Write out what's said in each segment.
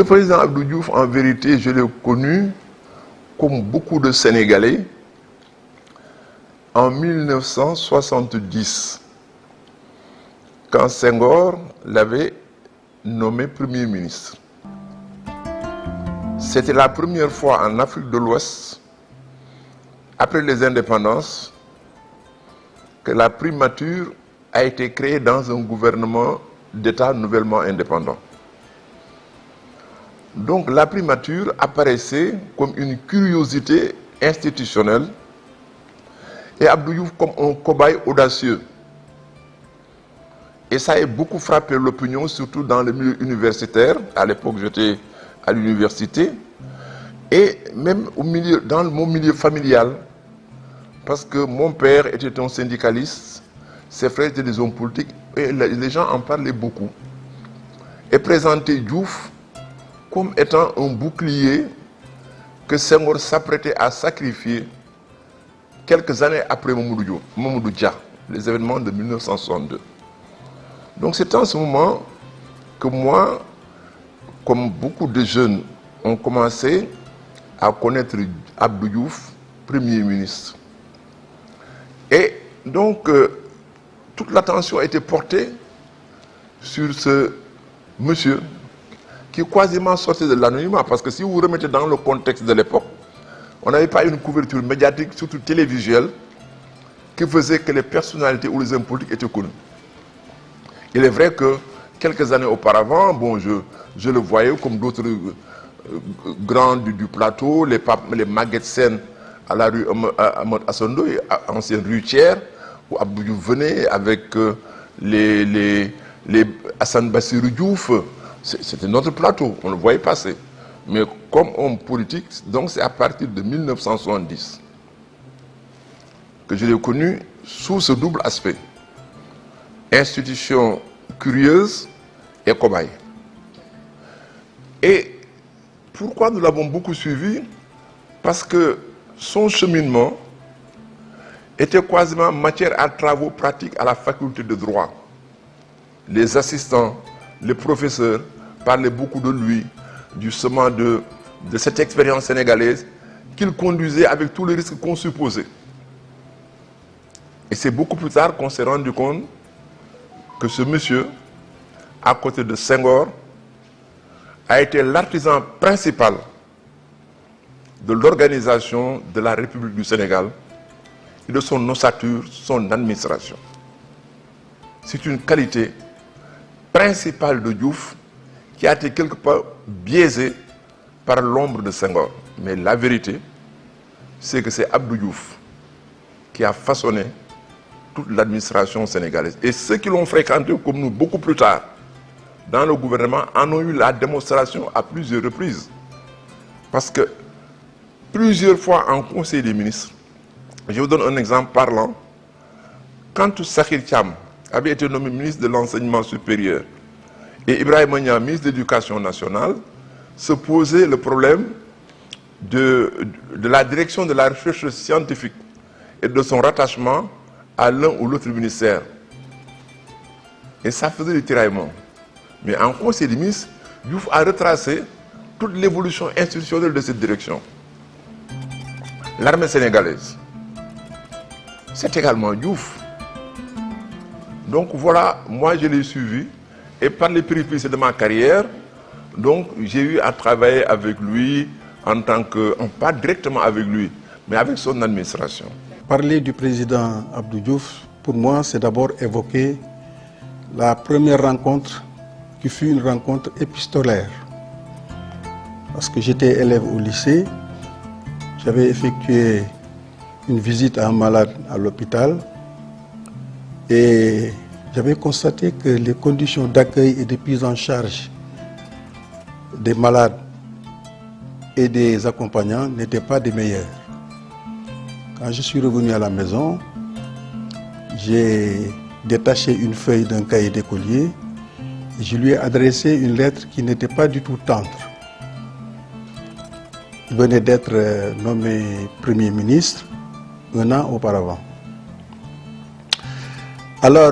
Le président Abdou Diouf, en vérité, je l'ai connu, comme beaucoup de Sénégalais, en 1970, quand Senghor l'avait nommé Premier ministre. C'était la première fois en Afrique de l'Ouest, après les indépendances, que la primature a été créée dans un gouvernement d'État nouvellement indépendant. Donc la primature apparaissait comme une curiosité institutionnelle et Abdou Diouf comme un cobaye audacieux. Et ça a beaucoup frappé l'opinion, surtout dans le milieu universitaire. À l'époque, j'étais à l'université. Et même dans mon milieu familial. Parce que mon père était un syndicaliste, ses frères étaient des hommes politiques, et les gens en parlaient beaucoup. Et présentaient Diouf comme étant un bouclier que Senghor s'apprêtait à sacrifier quelques années après Mamadou Dia, les événements de 1962. Donc c'est en ce moment que moi, comme beaucoup de jeunes, ont commencé à connaître Abdou Diouf, Premier ministre. Et donc, toute l'attention a été portée sur ce monsieur qui quasiment sortait de l'anonymat. Parce que si vous vous remettez dans le contexte de l'époque, on n'avait pas une couverture médiatique, surtout télévisuelle, qui faisait que les personnalités ou les hommes politiques étaient connus. Il est vrai que quelques années auparavant, bon, je le voyais comme d'autres grands du plateau, les Maguette Sen à la rue Ahmad Assondo, ancienne rue Thiers, où Abdou Diouf venait avec les Hassan Bassirou Diouf. C'était notre plateau, on le voyait passer. Mais comme homme politique, donc c'est à partir de 1970 que je l'ai connu sous ce double aspect. Institution curieuse et cobaye. Et pourquoi nous l'avons beaucoup suivi? Parce que son cheminement était quasiment matière à travaux pratiques à la faculté de droit. Les assistants, les professeurs parlaient beaucoup de lui, justement de cette expérience sénégalaise qu'il conduisait avec tous les risques qu'on supposait. Et c'est beaucoup plus tard qu'on s'est rendu compte que ce monsieur, à côté de Senghor, a été l'artisan principal de l'organisation de la République du Sénégal et de son ossature, son administration. C'est une qualité principale de Diouf qui a été quelque part biaisée par l'ombre de Senghor. Mais la vérité, c'est que c'est Abdou Diouf qui a façonné toute l'administration sénégalaise. Et ceux qui l'ont fréquenté comme nous beaucoup plus tard, dans le gouvernement, en ont eu la démonstration à plusieurs reprises. Parce que plusieurs fois en Conseil des ministres, je vous donne un exemple parlant, quand Sakhir Thiam avait été nommé ministre de l'Enseignement supérieur et Ibrahima Niang, ministre de l'Éducation nationale, se posait le problème de la direction de la recherche scientifique et de son rattachement à l'un ou l'autre ministère. Et ça faisait du tiraillement. Mais en Conseil des ministres, Diouf a retracé toute l'évolution institutionnelle de cette direction. L'armée sénégalaise, c'est également Diouf. Donc voilà, moi je l'ai suivi et par les péripéties de ma carrière, donc j'ai eu à travailler avec lui en tant que, pas directement avec lui, mais avec son administration. Parler du président Abdou Diouf, pour moi, c'est d'abord évoquer la première rencontre qui fut une rencontre épistolaire. Parce que j'étais élève au lycée, j'avais effectué une visite à un malade à l'hôpital et j'avais constaté que les conditions d'accueil et de prise en charge des malades et des accompagnants n'étaient pas des meilleures. Quand je suis revenu à la maison, j'ai détaché une feuille d'un cahier d'écolier et je lui ai adressé une lettre qui n'était pas du tout tendre. Il venait d'être nommé Premier ministre 1 an auparavant. Alors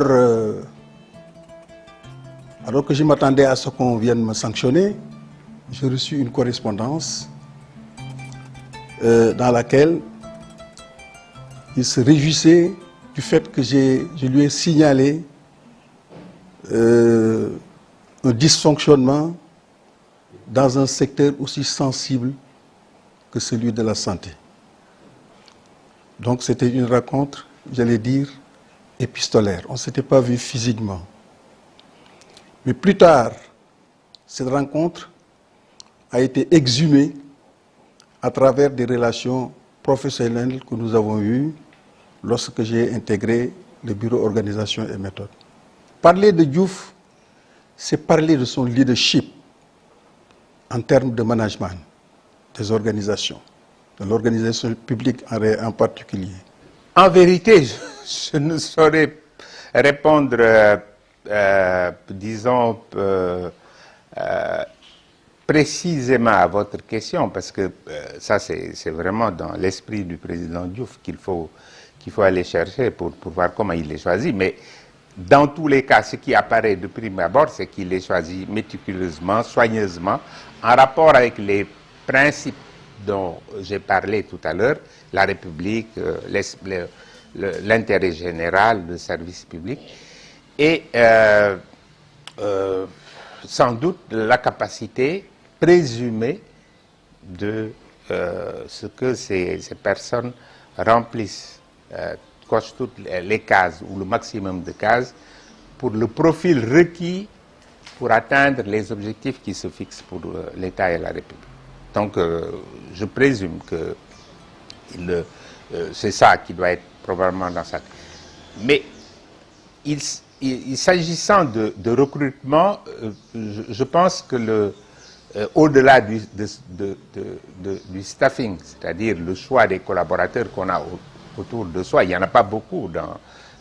que je m'attendais à ce qu'on vienne me sanctionner, j'ai reçu une correspondance dans laquelle il se réjouissait du fait que je lui ai signalé un dysfonctionnement dans un secteur aussi sensible que celui de la santé. Donc c'était une rencontre, j'allais dire, épistolaire. On ne s'était pas vu physiquement. Mais plus tard, cette rencontre a été exhumée à travers des relations professionnelles que nous avons eues lorsque j'ai intégré le bureau organisation et méthode. Parler de Diouf, c'est parler de son leadership en termes de management des organisations, de l'organisation publique en particulier. En vérité, je ne saurais répondre, disons, précisément à votre question, parce que ça, c'est vraiment dans l'esprit du président Diouf qu'il faut aller chercher pour voir comment il est choisi. Mais dans tous les cas, ce qui apparaît de prime abord, c'est qu'il est choisi méticuleusement, soigneusement, en rapport avec les principes dont j'ai parlé tout à l'heure, la République, l'intérêt général, le service public, et sans doute la capacité présumée de ce que ces personnes remplissent, cochent toutes les cases ou le maximum de cases pour le profil requis pour atteindre les objectifs qui se fixent pour l'État et la République. Donc je présume que c'est ça qui doit être probablement dans sa tête. Mais s'agissant de recrutement, je pense que au-delà du staffing, c'est-à-dire le choix des collaborateurs qu'on a autour de soi, il n'y en a pas beaucoup,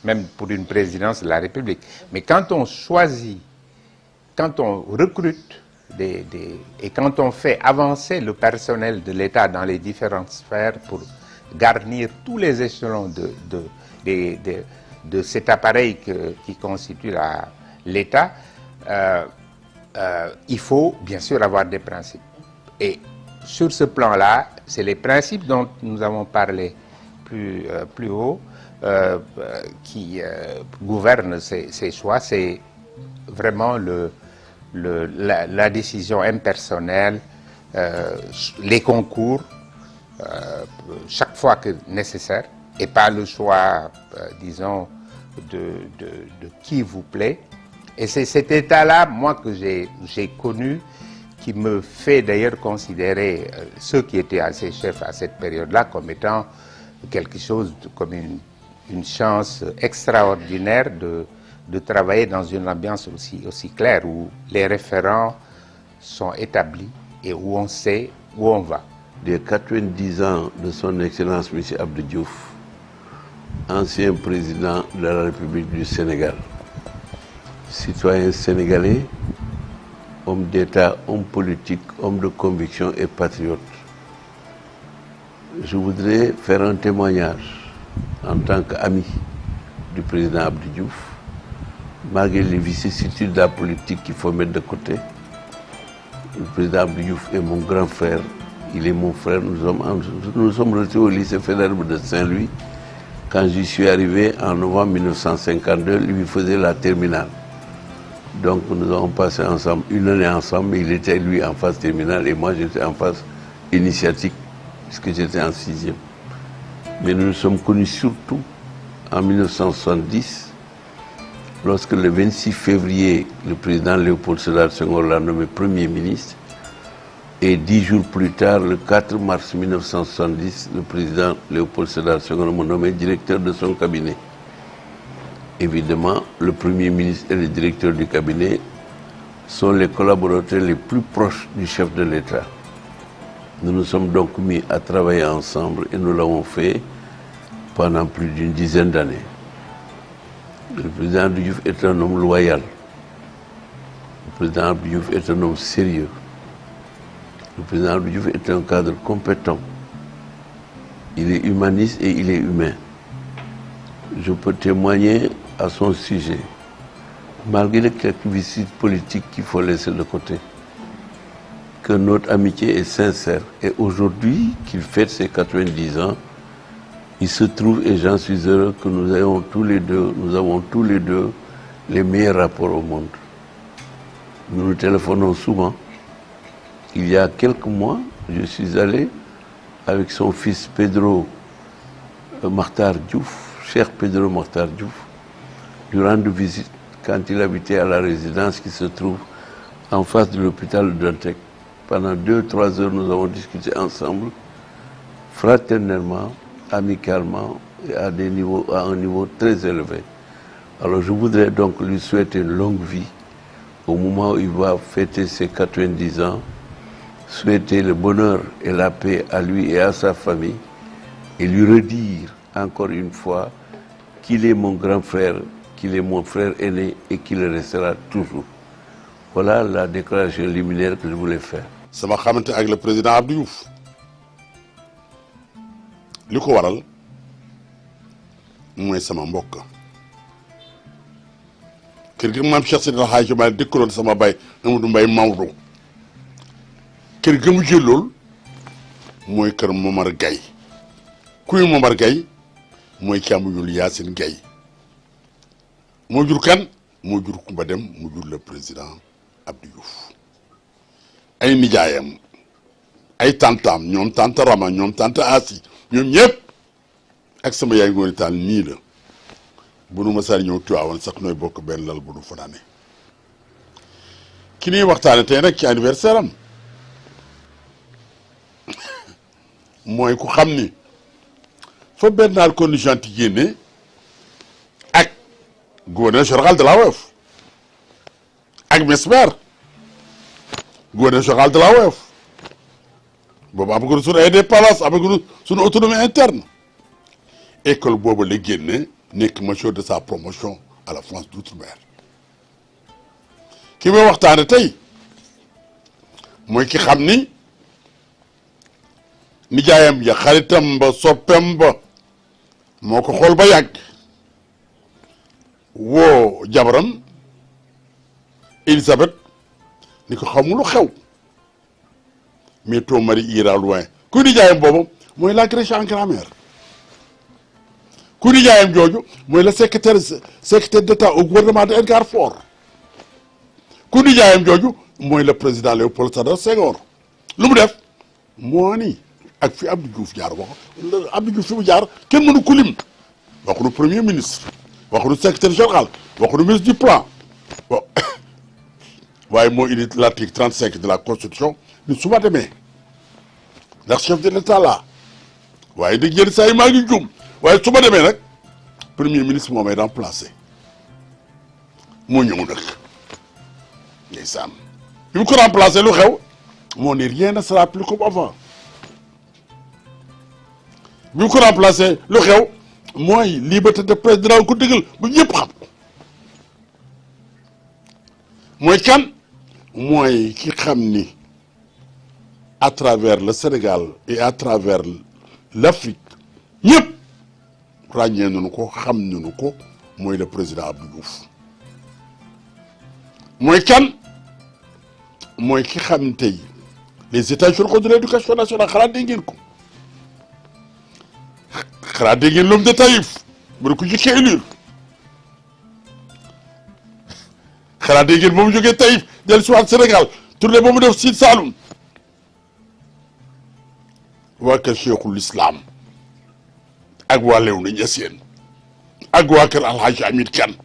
même pour une présidence de la République. Mais quand on choisit, quand on recrute et quand on fait avancer le personnel de l'État dans les différentes sphères pour garnir tous les échelons de cet appareil qui constitue l'État, il faut bien sûr avoir des principes. Et sur ce plan-là, c'est les principes dont nous avons parlé plus haut qui gouvernent ces choix. C'est vraiment la décision impersonnelle, les concours, chaque fois que nécessaire, et pas le choix, disons, de qui vous plaît. Et c'est cet état-là, moi, que j'ai connu, qui me fait d'ailleurs considérer ceux qui étaient à ses chefs à cette période-là comme étant quelque chose comme une chance extraordinaire de travailler dans une ambiance aussi claire, où les référents sont établis et où on sait où on va. Des 90 ans de son Excellence M. Abdou Diouf, ancien président de la République du Sénégal, citoyen sénégalais, homme d'État, homme politique, homme de conviction et patriote. Je voudrais faire un témoignage en tant qu'ami du président Abdou Diouf, malgré les vicissitudes de la politique qu'il faut mettre de côté. Le président Abdou Diouf est mon grand frère, il est mon frère. Nous sommes restés au lycée Faidherbe de Saint-Louis. Quand j'y suis arrivé en novembre 1952, lui faisait la terminale. Donc nous avons passé ensemble une année ensemble, mais il était lui en phase terminale et moi j'étais en phase initiatique, puisque j'étais en 6e. Mais nous nous sommes connus surtout en 1970, lorsque le 26 février, le président Léopold Sédar Senghor l'a nommé Premier ministre, et 10 jours plus tard, le 4 mars 1970, le président Léopold Sédar Senghor m'a nommé directeur de son cabinet. Évidemment, le Premier ministre et le directeur du cabinet sont les collaborateurs les plus proches du chef de l'État. Nous nous sommes donc mis à travailler ensemble et nous l'avons fait pendant plus d'une dizaine d'années. Le président Abdou Diouf est un homme loyal. Le président Abdou Diouf est un homme sérieux. Le président Abdou Diouf est un cadre compétent. Il est humaniste et il est humain. Je peux témoigner à son sujet, malgré quelques visites politiques qu'il faut laisser de côté. que notre amitié est sincère. Et aujourd'hui, qu'il fête ses 90 ans, il se trouve, et j'en suis heureux, que nous avons tous les deux les meilleurs rapports au monde. Nous nous téléphonons souvent. Il y a quelques mois, je suis allé avec son fils Pedro Makhtar Diouf, cher Pedro Makhtar Diouf, lui rendre visite quand il habitait à la résidence qui se trouve en face de l'hôpital de Dantec. Pendant 2-3 heures, nous avons discuté ensemble, fraternellement, amicalement, et à un niveau très élevé. Alors je voudrais donc lui souhaiter une longue vie au moment où il va fêter ses 90 ans, souhaiter le bonheur et la paix à lui et à sa famille, et lui redire encore une fois qu'il est mon grand frère, qu'il est mon frère aîné et qu'il le restera toujours. Voilà la déclaration liminaire que je voulais faire. sama xamante ak le président Abdou Diouf li ko waral mooy sama mbokk kër gi maam Cheikh Seydi El Hadji Malick dëkkaloon sama baay Amadou Mbaye Maodo kër gi mu jël lool mooy kër Momar Gaye kuy Momar Gaye mooy càmm yul Yacine Gaye moo jur kan moo jur Kumba Dem mu jur le président Abdou Diouf ay nijaayam ay tantam ñoom tante Rama ñoom tante Asi ñoom ñëpp ak sama yaay Ngoone Taal nii la bu nu ma saa ñëw Tiwaawan sax nooy bokk benn lal bu nu fanaane ki ñuy waxtaane tey nag ci anniversaire am mooy ku xam ni fa Bernard Cornut génne ak gouverneur général de la WEF ak Mesmer gouverneur général de la WEF boobu amaguñu suñu indépendance amaguñu suñu autonomie interne école boobu la génne nekk major de sa promotion à la France d'outre-mer ki may waxtaane tey mooy ki xam ni nijaayam ya xaritam ba soppem ba moo ko xool ba yàgg woo jabaram Elisabeth ni ko xamul lu xew mais ton mari ira loin ku nijaayam boobu mooy la Grèce en grammaire ku nijaayam jooju mooy le secrétaire d'État au gouvernement de Edgar Faure ku nijaayam jooju mooy le président Léopold Sédar Senghor lu mu def moo ni ak fi Abdou Diouf jaar wax Abdou Diouf fi mu jaar kenn mënu ko lim waxuñu premier ministre waxuñu secrétaire général waxuñu ministre du plan bon waaye moo indi l'article 35 de la constitution ni su ma demee ndax chef de l'état la waaye dégg ngeen saa yi maa ngi juum waaye su ma demee nag premier ministre moo may remplacé moo ñëw nag ndeysaan bi mu ko remplacé lu xew moo ni rien ne sera plus comme avant bi mu ko remplacé lu xew mooy liberté de presse dinaa ko dëggal bu ñëpp xam mooy kan mooy ki xam ni à travers le Sénégal et à travers l'Afrique ñëpp ràññee nañu ko xam nañu ko mooy le président Abdou Diouf mooy kan mooy ki xam tey les états généraux de l'éducation nationale xalaat dégg ngeen ko xalaat dégg ngeen l'homme de Taïf bu ne ko jëkkee élire xalaat dégg ngeen ba mu jógee Taïf dellu si waat Sénégal tournée ba mu def Sine Saloum waa kër Cheikhul Islam ak waa Léona Niassène ak waa kër Alhaji Hamid Kane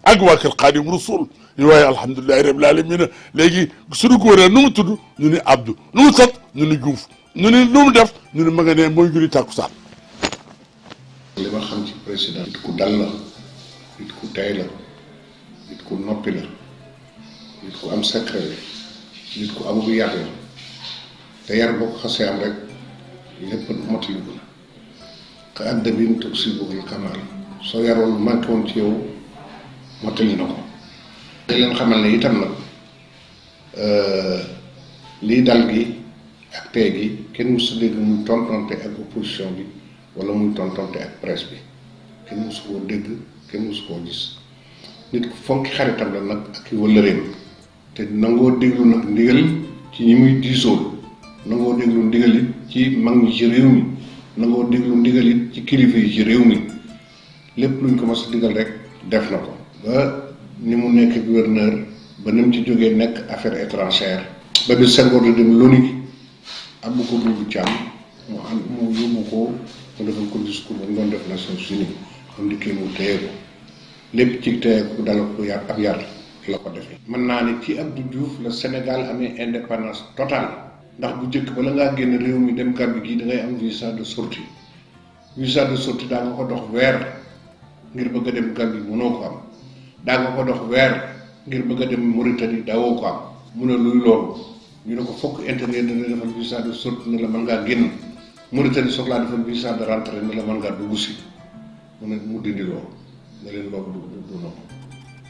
ak waa kër Khadim Rasoul ñu waaye alhamdulilahi rabbil alamin léegi suñu góoree nu mu tudd ñu ni Abdou nu mu sat ñu ni Diouf ñu ni nu mu def ñu ni ma nga ne mooy julli tàkkusaan li ma xam ci président nit ku dal la nit ku tey la nit ku noppi la nit ku am secret la nit ku amul yar la te yar boo ko xasee am rek lépp motali ko ka adda bi mu tug si bugul kamaal soo yaroon lu manqué woon ci yow motali na ko te leen xamal ne itam nag lii dal gi ak tey gi kenn musu dégg muy tontonte ak opposition bi wala muy tontonte ak presse bi kenn musu koo dégg kenn musu koo gis nit ku fonki xaritam la nag ak i wëllëreem te nangoo déglu nag ndigal ci ñi muy diisool nangoo déglu ndigal it ci mag ñi ci réew mi nangoo déglu ndigal it ci kilifa yi ci réew mi lépp luñ ko mas a digal rek def na ko ba ni mu nekk gouverneur ba ni mu ci jógee nekk affaires étrangères ba bi Senghor di dem l'ONU Abdou ko Boubou Thiam mu yóbbu ko mu defal ko discours ba mu doon def Nations Unies am dikkee mu téye ko lépp ci téye ko dala ko yar ab yar la ko defee. mën naa ne ci Abdou Diouf la Sénégal amee indépendance totale ndax bu njëkk bala ngaa génn réew mi dem Gambie gii da ngay am visa de sortie daa nga ko dox weer ngir bëgg a dem Gambie mënoo ko am daa nga ko dox weer ngir bëgg a dem Mauritanie daawoo ko am mu ne luy loolu ñu ne ko fokk intérieur dana defal visa de sortie ne la mën ngaa génn Mauritanie soxlaa defal visa de rentrée ne la mën ngaa dugg si mu dindi loolu ne leen loolu du noonu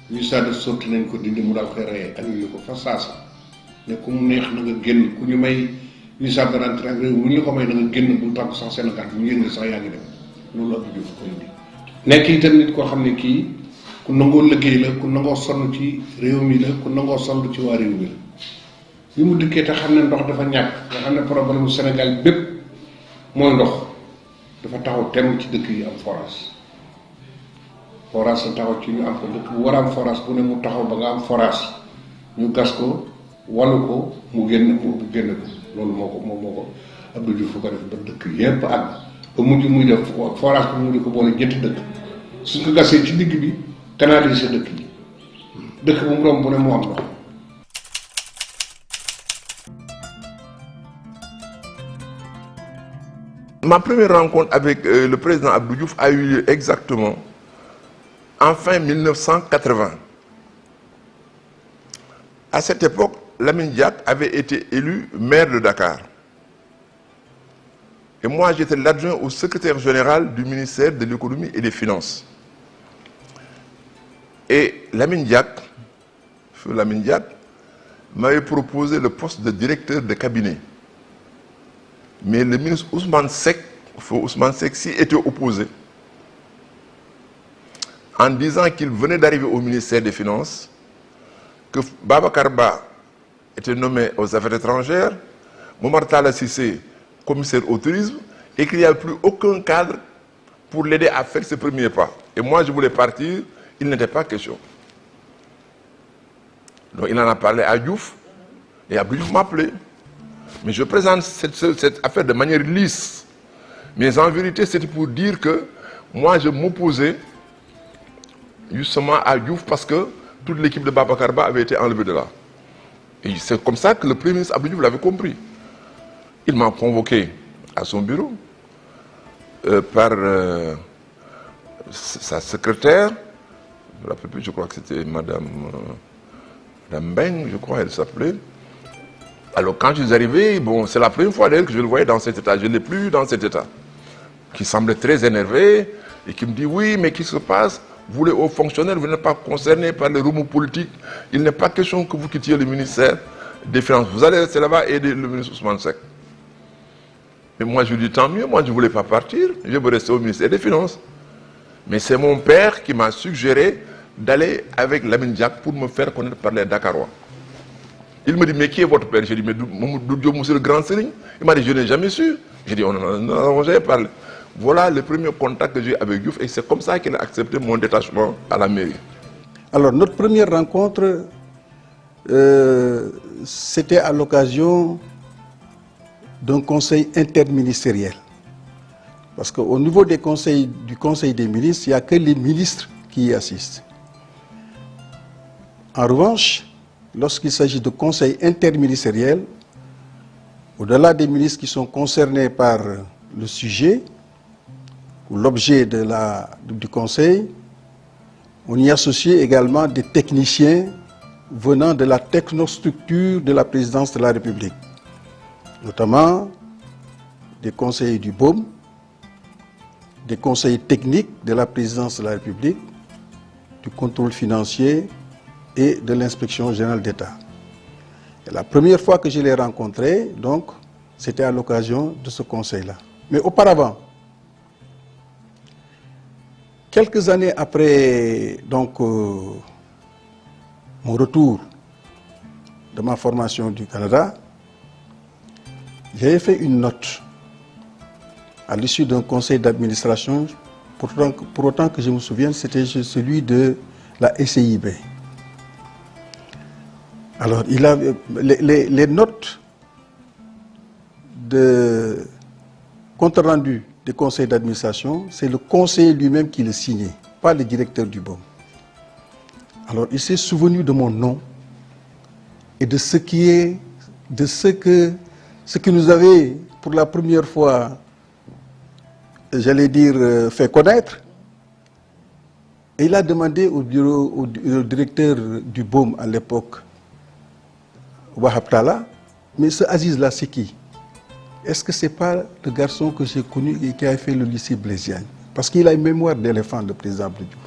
visa de sortie nañ ko dindi mu daal koy reyee annulé ko fa saasa ne ku mu neex na nga génn ku ñu may visa de rentrée ak réew mu ñu la ko may na nga génn bu tàgg sax Sénégal bu ñu yëngal sax yaa ngi dem loolu Abdou Diouf ko indi nekk itam nit koo xam ne kii ku nangoo liggéey la ku nangoo sonn ci réew mi la ku nangoo sonn ci waa réew mi la bi mu dikkee te xam ne ndox dafa ñàkk nga xam ne problème mu Sénégal bépp mooy ndox dafa taxaw temm ci dëkk yi am forage la taxaw ci ñu am ko dëkk bu war a am forage bu ne mu taxaw ba nga am forage ñu gas ko wàllu ko mu génn ko loolu moo ko Abdou Diouf fu ko def ba dëkk yépp àgg ba mujj muy def forage bi mu di ko boole ñetti dëkk suñ ko gasee ci digg bi canaliser dëkk yi dëkk bu mu romb bu ne mu am ndox. Ma première rencontre avec le président Abdou Diouf a eu lieu exactement en fin 1980. À cette époque, Lamine Diack avait été élu maire de Dakar. Et moi, j'étais l'adjoint au secrétaire général du ministère de l'économie et des finances. Et Lamine Diack, feu Lamine Diack, m'avait proposé le poste de directeur de cabinet. Mais le ministre Ousmane Seck s'y était opposé en disant qu'il venait d'arriver au ministère des Finances, que Babacar Ba était nommé aux affaires étrangères, Momar Talla Cissé commissaire au tourisme, et qu'il n'y avait plus aucun cadre pour l'aider à faire ses premiers pas. Et moi, je voulais partir, il n'était pas question. Donc il en a parlé à Diouf, et Abdou Diouf m'a appelé. Mais je présente cette affaire de manière lisse. Mais en vérité, c'était pour dire que moi, je m'opposais justement à Diouf parce que toute l'équipe de Babacar Ba avait été enlevée de là. Et c'est comme ça que le Premier ministre Abdou Diouf l'avait compris. Il m'a convoqué à son bureau par sa secrétaire, je ne me rappelle plus, je crois que c'était Madame Beng, je crois elle s'appelait. Alors quand je suis arrivé, bon, c'est la première fois d'ailleurs que je le voyais dans cet état, je ne l'ai plus vu dans cet état, qui semblait très énervé et qui me dit oui, mais qu'est-ce qui se passe? Vous les hauts fonctionnaires, vous n'êtes pas concernés par les remous politiques, il n'est pas question que vous quittiez le ministère des Finances, vous allez rester là-bas et aider le ministre Ousmane Seck. Mais moi je lui dis tant mieux, moi je ne voulais pas partir, je veux rester au ministère des Finances. Mais c'est mon père qui m'a suggéré d'aller avec Lamine Diack pour me faire connaître par les Dakarois. Il me dit, mais qui est votre père? J'ai dit, mais Doudou Diop, monsieur le grand Serigne. Il m'a dit, je n'ai jamais su. J'ai dit, on n'en a jamais parlé. Voilà le premier contact que j'ai eu avec Diouf et c'est comme ça qu'il a accepté mon détachement à la mairie. Alors, notre première rencontre, c'était à l'occasion d'un conseil interministériel. Parce qu'au niveau du conseil des ministres, il n'y a que les ministres qui y assistent. En revanche, lorsqu'il s'agit de conseil interministériel, au-delà des ministres qui sont concernés par le sujet ou l'objet du conseil, on y associe également des techniciens venant de la technostructure de la présidence de la République, notamment des conseillers du BOM, des conseillers techniques de la présidence de la République, du contrôle financier et de l'inspection générale d'État. Et la première fois que je l'ai rencontré, donc, c'était à l'occasion de ce conseil-là. Mais auparavant, quelques années après donc, mon retour de ma formation du Canada, J'avais fait une note à l'issue d'un conseil d'administration, pour autant que je me souvienne, c'était celui de la SIB. Alors, il a, les notes de compte rendu des conseils d'administration, c'est le conseiller lui-même qui le signait, pas le directeur du BOM. Alors, il s'est souvenu de mon nom et de ce que nous avait pour la première fois, j'allais dire, fait connaître. Et il a demandé au directeur du BOM à l'époque, Wahab Talla, mais ce Aziz-là, c'est qui? Est-ce que ce n'est pas le garçon que j'ai connu et qui a fait le lycée Blaise Diagne? Parce qu'il a une mémoire d'éléphant, le président Abdou Diouf.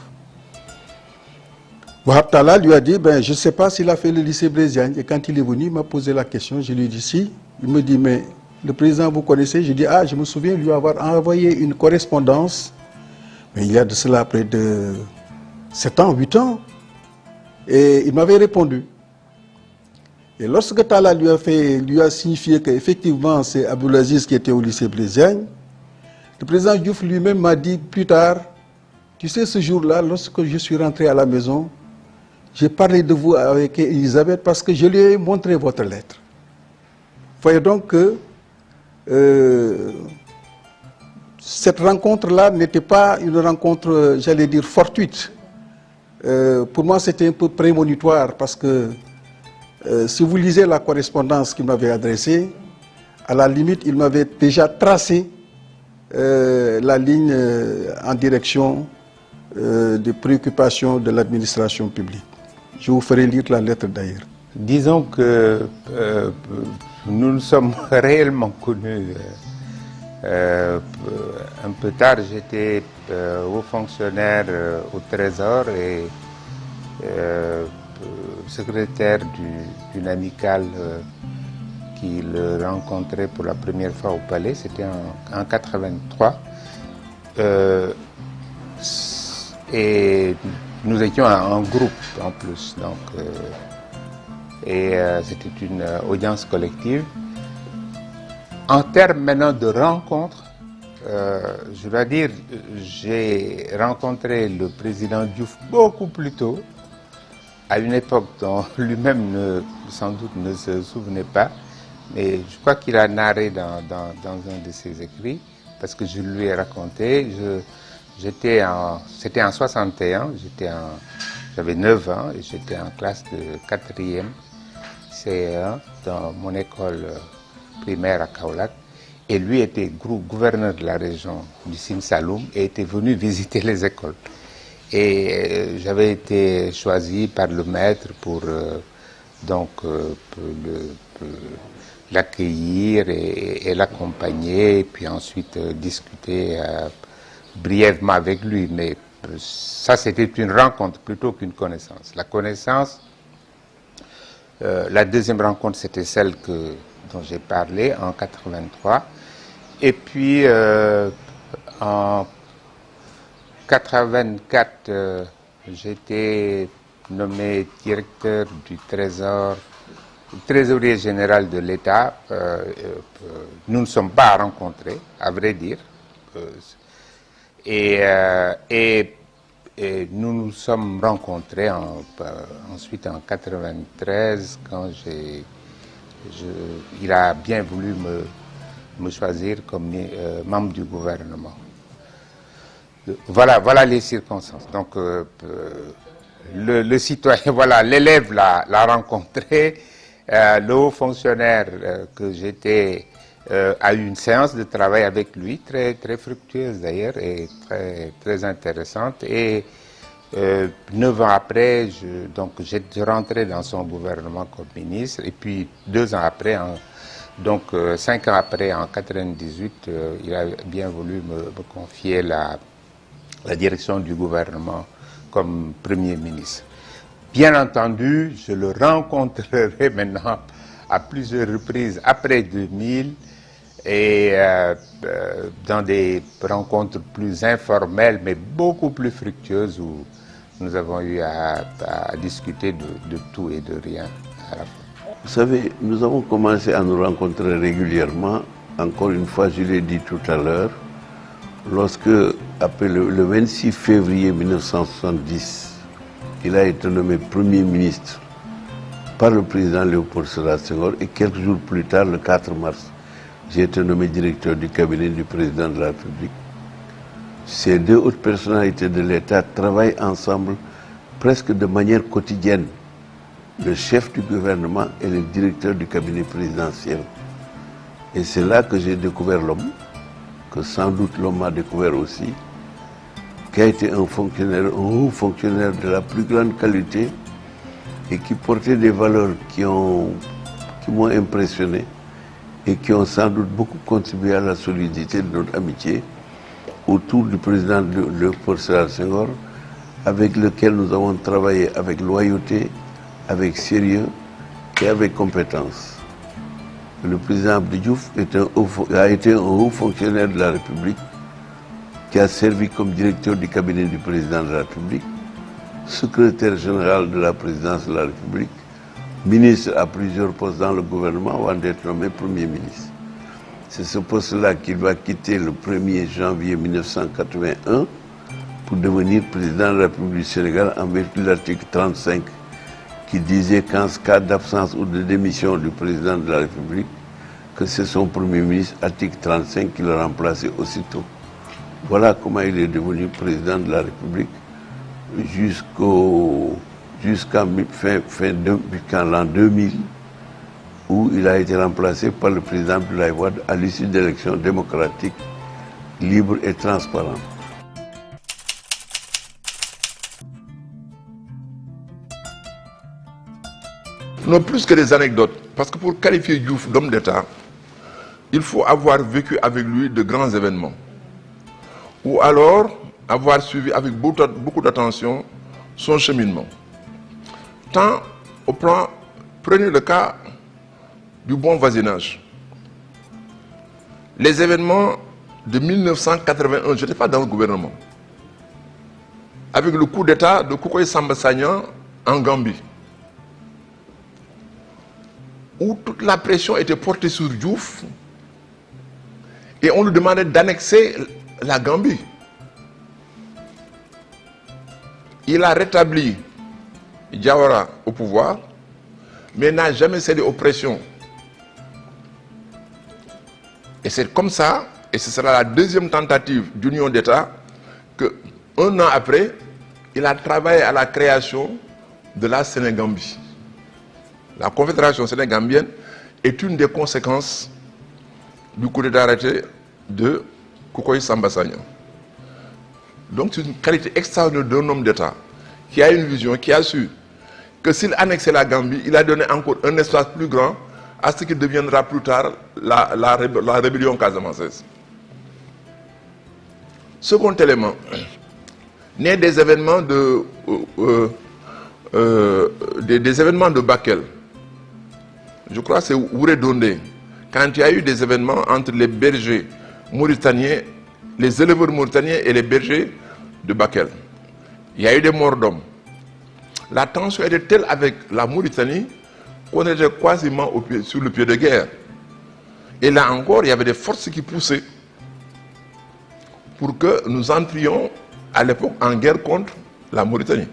Wahab Talla lui a dit, je ne sais pas s'il a fait le lycée Blaise Diagne. Et quand il est venu, il m'a posé la question, je lui ai dit si. Il me dit, mais le président, vous connaissez? Je dis, je me souviens lui avoir envoyé une correspondance, mais il y a de cela près de 7 ans, 8 ans. Et il m'avait répondu. Et lorsque Talla lui a signifié qu'effectivement c'est Abdoulaziz qui était au lycée Blaise Diagne, le président Diouf lui-même m'a dit plus tard, tu sais, ce jour-là, lorsque je suis rentré à la maison, j'ai parlé de vous avec Elisabeth parce que je lui ai montré votre lettre. Vous voyez donc que cette rencontre-là n'était pas une rencontre, j'allais dire, fortuite. Pour moi, c'était un peu prémonitoire parce que si vous lisez la correspondance qu'il m'avait adressée, à la limite, il m'avait déjà tracé la ligne en direction des préoccupations de l'administration publique. Je vous ferai lire la lettre d'ailleurs. Disons que nous nous sommes réellement connus un peu tard. J'étais haut fonctionnaire au Trésor et secrétaire d'une amicale qui le rencontrait pour la première fois au palais, c'était en 83. Et nous étions en groupe en plus, donc, c'était une audience collective. En termes maintenant de rencontres, je dois dire, j'ai rencontré le président Diouf beaucoup plus tôt, à une époque dont lui-même sans doute ne se souvenait pas, mais je crois qu'il a narré dans un de ses écrits, parce que je lui ai raconté, c'était en 61, j'avais 9 ans et j'étais en classe de 4e CE1 dans mon école primaire à Kaolack, et lui était gouverneur de la région du Sine Saloum et était venu visiter les écoles. Et j'avais été choisi par le maître pour l'accueillir et l'accompagner, et puis ensuite discuter brièvement avec lui. Mais ça, c'était une rencontre plutôt qu'une connaissance. La connaissance, la deuxième rencontre, c'était celle dont j'ai parlé en 83. Et puis, en 84, j'étais nommé directeur du Trésor, trésorier général de l'État. Nous ne sommes pas rencontrés, à vrai dire. Et nous nous sommes rencontrés ensuite en 93, quand il a bien voulu me choisir comme membre du gouvernement. Voilà les circonstances. Donc, le citoyen, voilà, l'élève l'a rencontré, le haut fonctionnaire que j'étais a eu une séance de travail avec lui, très, très fructueuse d'ailleurs, et très, très intéressante. Et 9 ans après, je rentrais dans son gouvernement comme ministre, et puis 2 ans après, 5 ans après, en 98, il a bien voulu me confier la direction du gouvernement comme Premier ministre. Bien entendu, je le rencontrerai maintenant à plusieurs reprises après 2000 et dans des rencontres plus informelles mais beaucoup plus fructueuses où nous avons eu à discuter de tout et de rien à la fois. Vous savez, nous avons commencé à nous rencontrer régulièrement. Encore une fois, je l'ai dit tout à l'heure, lorsque, après le 26 février 1970, il a été nommé Premier ministre par le président Léopold Sédar Senghor, et quelques jours plus tard, le 4 mars, j'ai été nommé directeur du cabinet du président de la République. Ces deux hautes personnalités de l'État travaillent ensemble presque de manière quotidienne. Le chef du gouvernement et le directeur du cabinet présidentiel. Et c'est là que j'ai découvert l'homme, que sans doute l'homme m'a découvert aussi, qui a été un haut fonctionnaire de la plus grande qualité et qui portait des valeurs qui m'ont impressionné et qui ont sans doute beaucoup contribué à la solidité de notre amitié autour du président Léopold Sédar Senghor, avec lequel nous avons travaillé avec loyauté, avec sérieux et avec compétence. Le président Abdou Diouf a été un haut fonctionnaire de la République qui a servi comme directeur du cabinet du président de la République, secrétaire général de la présidence de la République, ministre à plusieurs postes dans le gouvernement avant d'être nommé Premier ministre. C'est ce poste-là qu'il va quitter le 1er janvier 1981 pour devenir président de la République du Sénégal en vertu de l'article 35 qui disait qu'en cas d'absence ou de démission du président de la République, que c'est son Premier ministre, article 35, qui le remplaçait aussitôt. Voilà comment il est devenu président de la République jusqu'en l'an 2000, où il a été remplacé par le président Abdoulaye Wade à l'issue d'élections démocratiques, libres et transparentes. Non, plus que des anecdotes, parce que pour qualifier Diouf d'homme d'État, il faut avoir vécu avec lui de grands événements, ou alors avoir suivi avec beaucoup d'attention son cheminement. Tant au plan, prenez le cas du bon voisinage. Les événements de 1981, je n'étais pas dans le gouvernement, avec le coup d'État de Kukoy Samba Sagnan en Gambie, où toute la pression était portée sur Diouf et on lui demandait d'annexer la Gambie. Il a rétabli Diawara au pouvoir, mais n'a jamais cédé aux pressions. Et c'est comme ça, et ce sera la deuxième tentative d'union d'État, qu'un an après, il a travaillé à la création de la Sénégambie. La Confédération sénégambienne est une des conséquences du coup d'État arrêté de Kukoy Samba Sagnan. Donc c'est une qualité extraordinaire d'un homme d'État qui a une vision, qui a su que s'il annexait la Gambie, il a donné encore un espace plus grand à ce qui deviendra plus tard la rébellion casamançaise. Second élément, né des événements des événements de Bakel. Je crois que c'est Ouré Dondé, quand il y a eu des événements entre les bergers mauritaniens, les éleveurs mauritaniens et les bergers de Bakel. Il y a eu des morts d'hommes. La tension était telle avec la Mauritanie qu'on était quasiment sur le pied de guerre. Et là encore, il y avait des forces qui poussaient pour que nous entrions à l'époque en guerre contre la Mauritanie.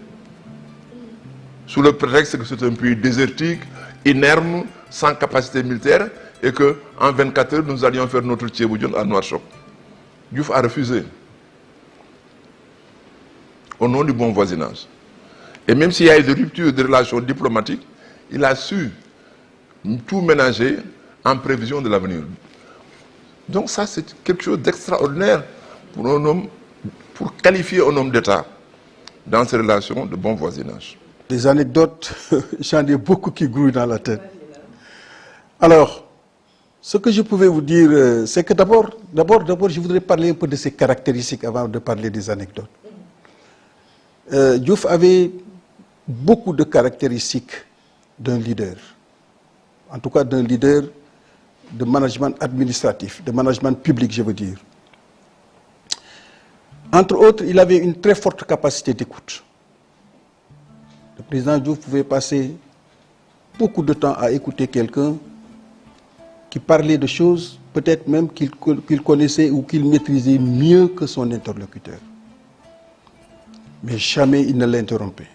Sous le prétexte que c'est un pays désertique, inerme, sans capacité militaire, et qu'en 24 heures, nous allions faire notre Tchéboudion à Nouakchott. Diouf a refusé, au nom du bon voisinage. Et même s'il y a eu des ruptures de relations diplomatiques, il a su tout ménager en prévision de l'avenir. Donc ça, c'est quelque chose d'extraordinaire pour un homme, pour qualifier un homme d'État dans ses relations de bon voisinage. Des anecdotes, j'en ai beaucoup qui grouillent dans la tête. Alors, ce que je pouvais vous dire, c'est que d'abord, je voudrais parler un peu de ses caractéristiques avant de parler des anecdotes. Diouf avait beaucoup de caractéristiques d'un leader. En tout cas, d'un leader de management administratif, de management public, je veux dire. Entre autres, il avait une très forte capacité d'écoute. Le président Diouf pouvait passer beaucoup de temps à écouter quelqu'un qui parlait de choses peut-être même qu'il connaissait ou qu'il maîtrisait mieux que son interlocuteur. Mais jamais il ne l'interrompait.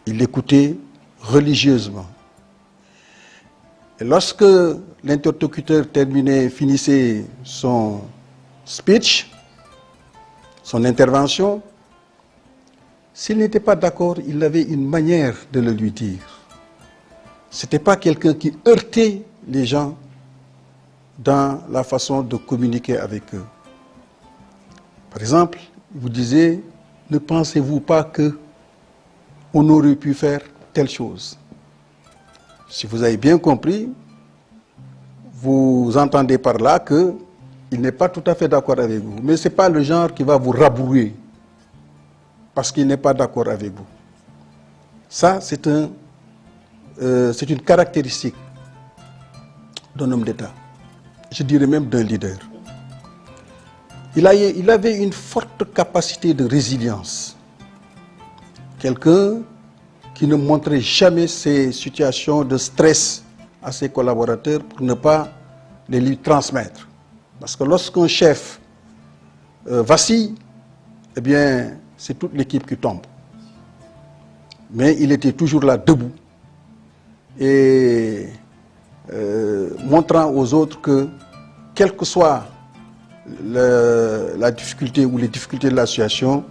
Il l'écoutait religieusement. Et lorsque l'interlocuteur finissait son speech, son intervention, s'il n'était pas d'accord, il avait une manière de le lui dire. Ce n'était pas quelqu'un qui heurtait les gens dans la façon de communiquer avec eux. Par exemple, il vous disait, ne pensez-vous pas qu'on aurait pu faire telle chose? Si vous avez bien compris, vous entendez par là qu'il n'est pas tout à fait d'accord avec vous. Mais ce n'est pas le genre qui va vous rabrouer parce qu'il n'est pas d'accord avec vous. Ça, c'est une caractéristique d'un homme d'État. Je dirais même d'un leader. Il avait une forte capacité de résilience. Quelqu'un qui ne montrait jamais ses situations de stress à ses collaborateurs pour ne pas les lui transmettre. Parce que lorsqu'un chef vacille, eh bien, c'est toute l'équipe qui tombe. Mais il était toujours là, debout, et montrant aux autres que, quelle que soit la difficulté ou les difficultés de la situation,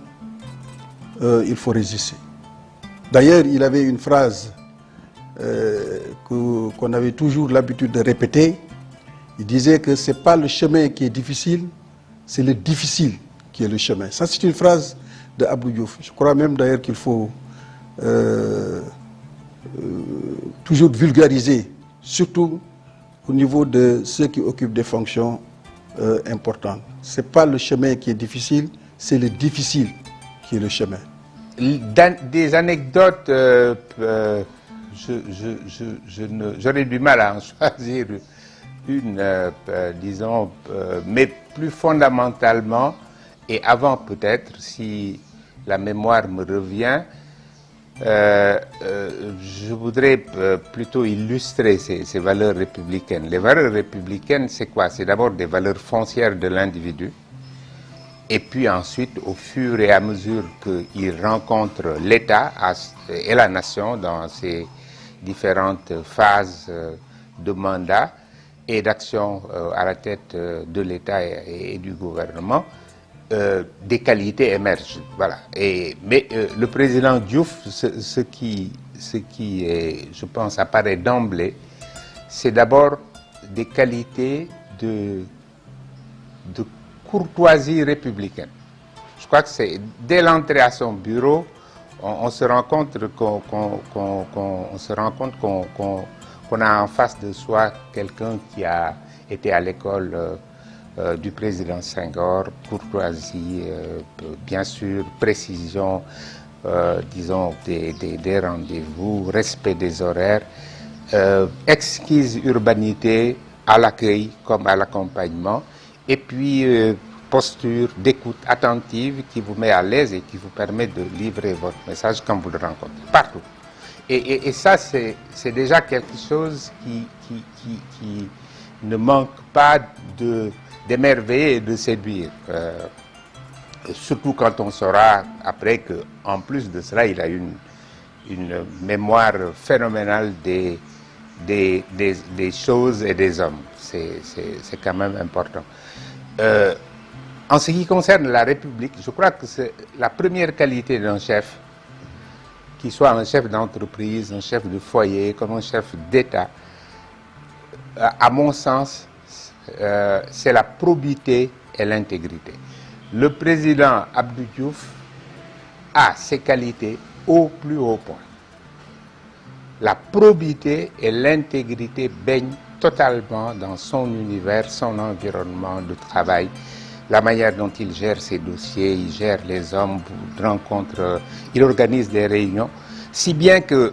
il faut résister. D'ailleurs, il avait une phrase qu'on avait toujours l'habitude de répéter. Il disait que ce n'est pas le chemin qui est difficile, c'est le difficile qui est le chemin. Ça, c'est une phrase de Abdou Diouf. Je crois même d'ailleurs qu'il faut toujours vulgariser, surtout au niveau de ceux qui occupent des fonctions importantes. Ce n'est pas le chemin qui est difficile, c'est le difficile qui est le chemin. Des anecdotes, j'aurais du mal à en choisir une, disons, mais plus fondamentalement, et avant peut-être, si la mémoire me revient, je voudrais plutôt illustrer ces valeurs républicaines. Les valeurs républicaines, c'est quoi? C'est d'abord des valeurs foncières de l'individu. Et puis ensuite, au fur et à mesure qu'il rencontre l'État et la nation dans ses différentes phases de mandat et d'action à la tête de l'État et du gouvernement, des qualités émergent. Voilà. Mais le président Diouf, ce qui est, je pense, apparaît d'emblée, c'est d'abord des qualités de courtoisie républicaine. Je crois que c'est dès l'entrée à son bureau, on se rend compte qu'on a en face de soi quelqu'un qui a été à l'école du président Senghor, courtoisie, bien sûr, précision, disons, des rendez-vous, respect des horaires, exquise urbanité à l'accueil comme à l'accompagnement, et puis posture d'écoute attentive qui vous met à l'aise et qui vous permet de livrer votre message quand vous le rencontrez, partout. Et ça, c'est déjà quelque chose qui ne manque pas d'émerveiller et de séduire. Surtout quand on saura après qu'en plus de cela, il a une mémoire phénoménale des choses et des hommes. C'est quand même important. En ce qui concerne la République, je crois que c'est la première qualité d'un chef, qu'il soit un chef d'entreprise, un chef de foyer, comme un chef d'État, à mon sens, c'est la probité et l'intégrité. Le président Abdou Diouf a ces qualités au plus haut point. La probité et l'intégrité baignent totalement dans son univers, son environnement de travail, la manière dont il gère ses dossiers, il gère les hommes, rencontre, il organise des réunions, si bien que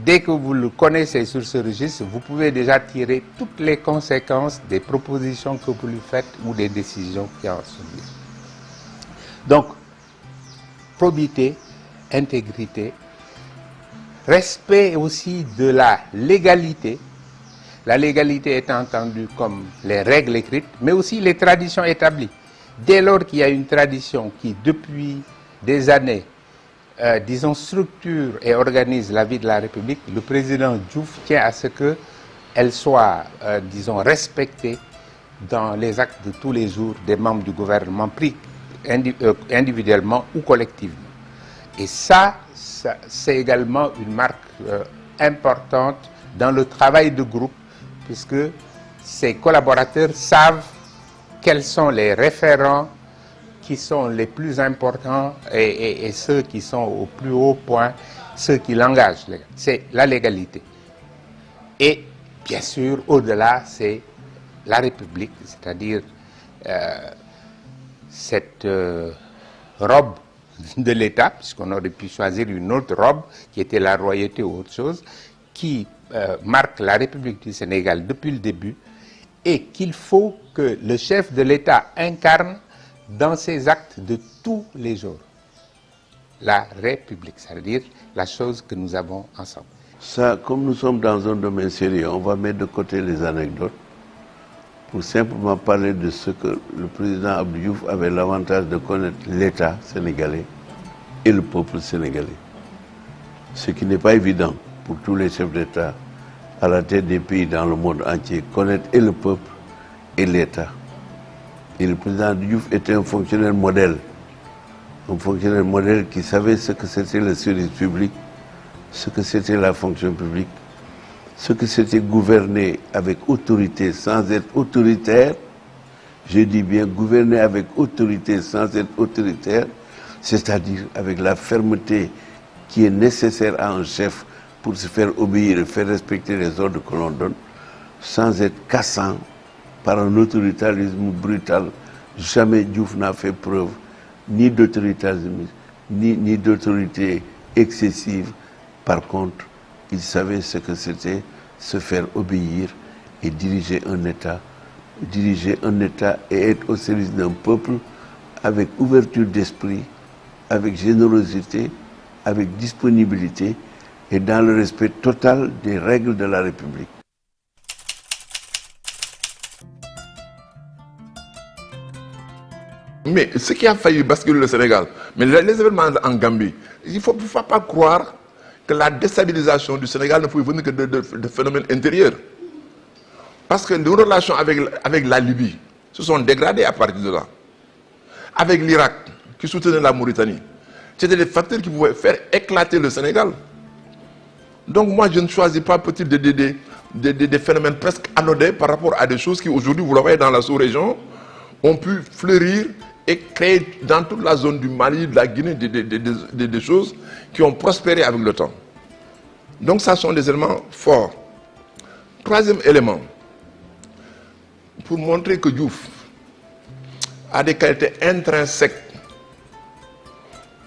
dès que vous le connaissez sur ce registre, vous pouvez déjà tirer toutes les conséquences des propositions que vous lui faites ou des décisions qui en subissent. Donc, probité, intégrité, respect aussi de la légalité étant entendue comme les règles écrites, mais aussi les traditions établies. Dès lors qu'il y a une tradition qui, depuis des années, disons, structure et organise la vie de la République, le président Diouf tient à ce qu'elle soit, disons, respectée dans les actes de tous les jours des membres du gouvernement, pris individuellement ou collectivement. Et ça c'est également une marque importante dans le travail de groupe, puisque ces collaborateurs savent quels sont les référents qui sont les plus importants et ceux qui sont au plus haut point, ceux qui l'engagent. C'est la légalité. Et bien sûr, au-delà, c'est la République, c'est-à-dire cette robe de l'État, puisqu'on aurait pu choisir une autre robe qui était la royauté ou autre chose, qui marque la République du Sénégal depuis le début et qu'il faut que le chef de l'État incarne dans ses actes de tous les jours. La République, c'est-à-dire la chose que nous avons ensemble. Ça, comme nous sommes dans un domaine sérieux, on va mettre de côté les anecdotes pour simplement parler de ce que le président Abdou Diouf avait l'avantage de connaître l'État sénégalais et le peuple sénégalais. Ce qui n'est pas évident pour tous les chefs d'État à la tête des pays dans le monde entier, connaître et le peuple et l'État. Et le président Abdou Diouf était un fonctionnaire modèle qui savait ce que c'était le service public, ce que c'était la fonction publique, ce que c'était gouverner avec autorité sans être autoritaire. Je dis bien gouverner avec autorité sans être autoritaire, c'est-à-dire avec la fermeté qui est nécessaire à un chef pour se faire obéir et faire respecter les ordres que l'on donne, sans être cassant par un autoritarisme brutal. Jamais Diouf n'a fait preuve ni d'autoritarisme, ni d'autorité excessive. Par contre, il savait ce que c'était se faire obéir et diriger un État et être au service d'un peuple avec ouverture d'esprit, avec générosité, avec disponibilité et dans le respect total des règles de la République. Mais ce qui a failli basculer le Sénégal, mais les événements en Gambie, il ne faut pas croire que la déstabilisation du Sénégal ne pouvait venir que de phénomènes intérieurs. Parce que nos relations avec la Libye se sont dégradées à partir de là. Avec l'Irak, qui soutenait la Mauritanie, c'était des facteurs qui pouvaient faire éclater le Sénégal. Donc moi, je ne choisis pas peut-être des phénomènes presque anodins par rapport à des choses qui aujourd'hui, vous le voyez dans la sous-région, ont pu fleurir et créer dans toute la zone du Mali, de la Guinée, des choses qui ont prospéré avec le temps. Donc ça sont des éléments forts. Troisième élément, pour montrer que Diouf a des qualités intrinsèques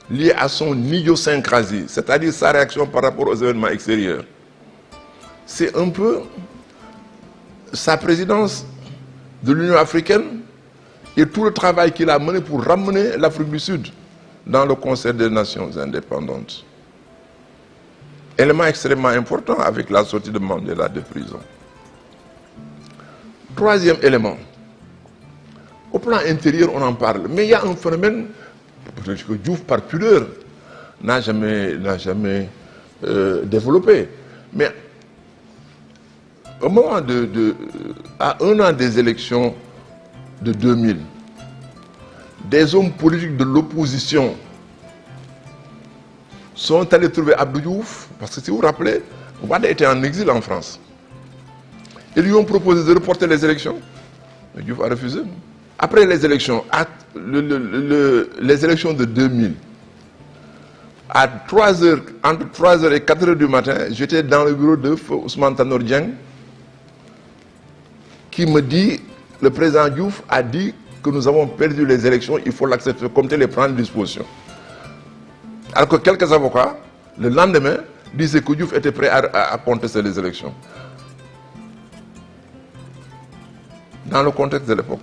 liées à son idiosyncrasie, c'est-à-dire sa réaction par rapport aux événements extérieurs. C'est un peu sa présidence de l'Union africaine et tout le travail qu'il a mené pour ramener l'Afrique du Sud dans le concert des nations indépendantes. Élément extrêmement important avec la sortie de Mandela de prison. Troisième élément, au plan intérieur on en parle, mais il y a un phénomène, peut-être que Diouf par pudeur n'a jamais développé, mais au moment à un an des élections de 2000, des hommes politiques de l'opposition sont allés trouver Abdou Diouf, parce que si vous vous rappelez, Wade était en exil en France. Ils lui ont proposé de reporter les élections, mais Diouf a refusé. Après les élections, les élections de 2000, entre 3h et 4h du matin, j'étais dans le bureau de Ousmane Tanor Dieng, qui me dit, le président Diouf a dit que nous avons perdu les élections, il faut l'accepter comme tel et prendre disposition. Alors que quelques avocats, le lendemain, disaient que Diouf était prêt à contester les élections. Dans le contexte de l'époque.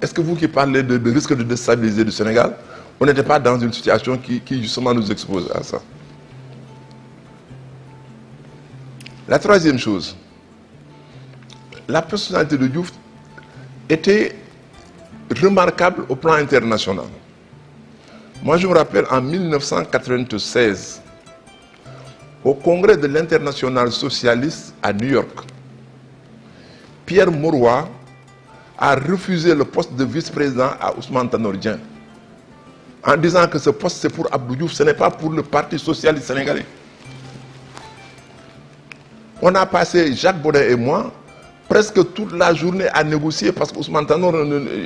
Est-ce que vous qui parlez de risque de déstabiliser du Sénégal, on n'était pas dans une situation qui justement nous expose à ça? La troisième chose, la personnalité de Diouf était remarquable au plan international. Moi, je me rappelle en 1996, au congrès de l'Internationale socialiste à New York, Pierre Mauroy a refusé le poste de vice-président à Ousmane Tanor Dieng, en disant que ce poste c'est pour Abdou Diouf, ce n'est pas pour le Parti socialiste sénégalais. On a passé, Jacques Baudin et moi, presque toute la journée à négocier parce qu'Ousmane Tanor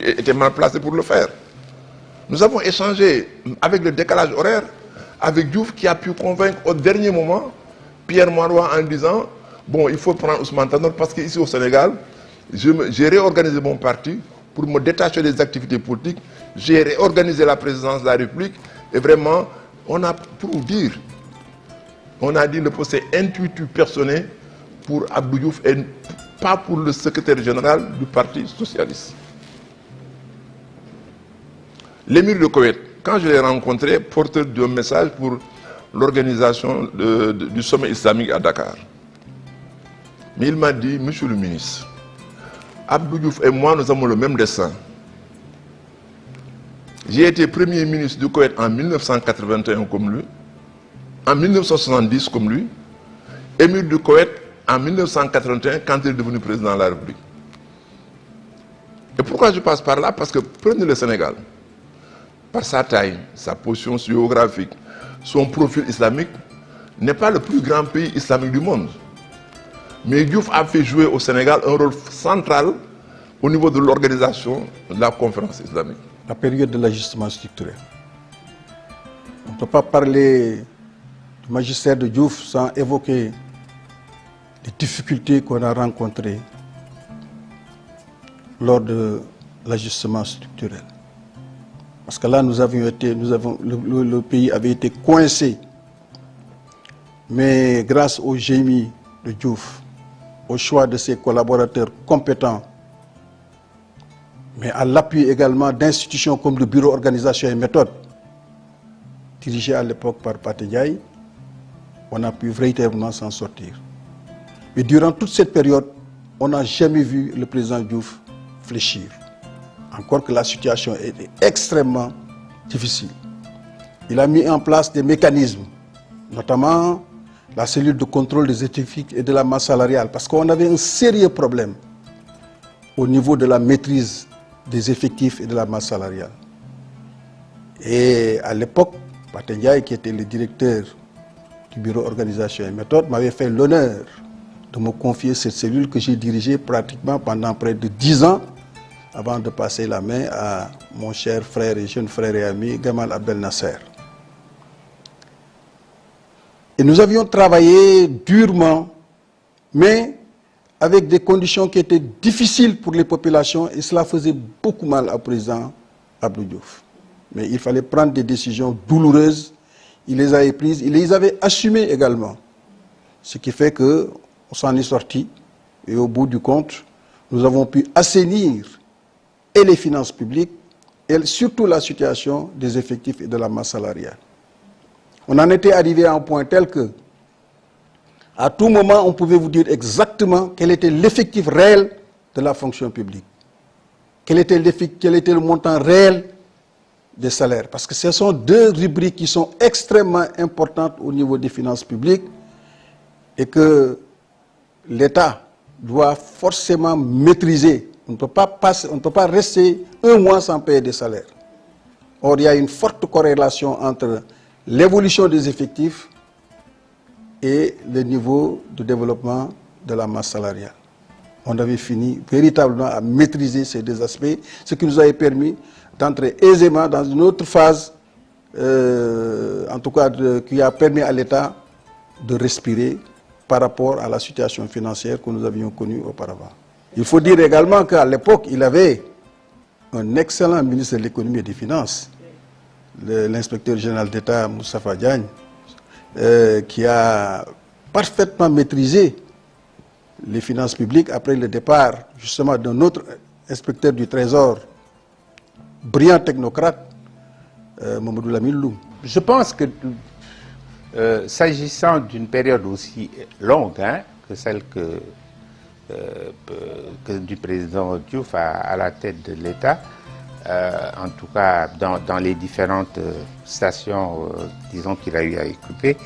était mal placé pour le faire. Nous avons échangé avec le décalage horaire, avec Diouf qui a pu convaincre au dernier moment Pierre Mauroy en disant bon, il faut prendre Ousmane Tanor parce qu'ici au Sénégal, j'ai réorganisé mon parti pour me détacher des activités politiques, j'ai réorganisé la présidence de la République et vraiment, on a pour dire, on a dit le poste est intuitif personné pour Abdou Diouf et pas pour le secrétaire général du Parti socialiste. L'émir de Koweït, quand je l'ai rencontré, porteur d'un message pour l'organisation du sommet islamique à Dakar. Mais il m'a dit, monsieur le ministre, Abdou Diouf et moi, nous avons le même destin. J'ai été premier ministre du Koweït en 1981 comme lui, en 1970 comme lui, émir du Koweït en 1981 quand il est devenu président de la République. Et pourquoi je passe par là? Parce que prenez le Sénégal. Par sa taille, sa position géographique, son profil islamique, n'est pas le plus grand pays islamique du monde. Mais Diouf a fait jouer au Sénégal un rôle central au niveau de l'organisation de la conférence islamique. La période de l'ajustement structurel. On ne peut pas parler du magistère de Diouf sans évoquer les difficultés qu'on a rencontrées lors de l'ajustement structurel. Parce que là, le pays avait été coincé. Mais grâce au génie de Diouf, au choix de ses collaborateurs compétents, mais à l'appui également d'institutions comme le Bureau Organisation et Méthode, dirigé à l'époque par Pathé Ndiaye, on a pu véritablement s'en sortir. Mais durant toute cette période, on n'a jamais vu le président Diouf fléchir. Encore que la situation était extrêmement difficile. Il a mis en place des mécanismes, notamment la cellule de contrôle des effectifs et de la masse salariale, parce qu'on avait un sérieux problème au niveau de la maîtrise des effectifs et de la masse salariale. Et à l'époque, Pathé Ndiaye, qui était le directeur du Bureau Organisation et Méthode, m'avait fait l'honneur de me confier cette cellule que j'ai dirigée pratiquement pendant près de 10 ans, avant de passer la main à mon cher frère et jeune frère et ami Gamal Abdel Nasser. Et nous avions travaillé durement, mais avec des conditions qui étaient difficiles pour les populations, et cela faisait beaucoup mal au président Abdou Diouf. Mais il fallait prendre des décisions douloureuses, il les avait prises, il les avait assumées également. Ce qui fait qu'on s'en est sorti, et au bout du compte, nous avons pu assainir et les finances publiques, et surtout la situation des effectifs et de la masse salariale. On en était arrivé à un point tel que, à tout moment, on pouvait vous dire exactement quel était l'effectif réel de la fonction publique, quel était le montant réel des salaires. Parce que ce sont deux rubriques qui sont extrêmement importantes au niveau des finances publiques et que l'État doit forcément maîtriser. On ne peut pas rester un mois sans payer des salaires. Or, il y a une forte corrélation entre l'évolution des effectifs et le niveau de développement de la masse salariale. On avait fini véritablement à maîtriser ces deux aspects, ce qui nous avait permis d'entrer aisément dans une autre phase, en tout cas qui a permis à l'État de respirer par rapport à la situation financière que nous avions connue auparavant. Il faut dire également qu'à l'époque, il avait un excellent ministre de l'économie et des finances, l'inspecteur général d'État Moustapha Diagne, qui a parfaitement maîtrisé les finances publiques après le départ justement d'un autre inspecteur du Trésor, brillant technocrate, Mamadou Lamine Loum. Je pense que s'agissant d'une période aussi longue, que celle du président Diouf à la tête de l'État, en tout cas dans les différentes stations, disons, qu'il a eu à occuper.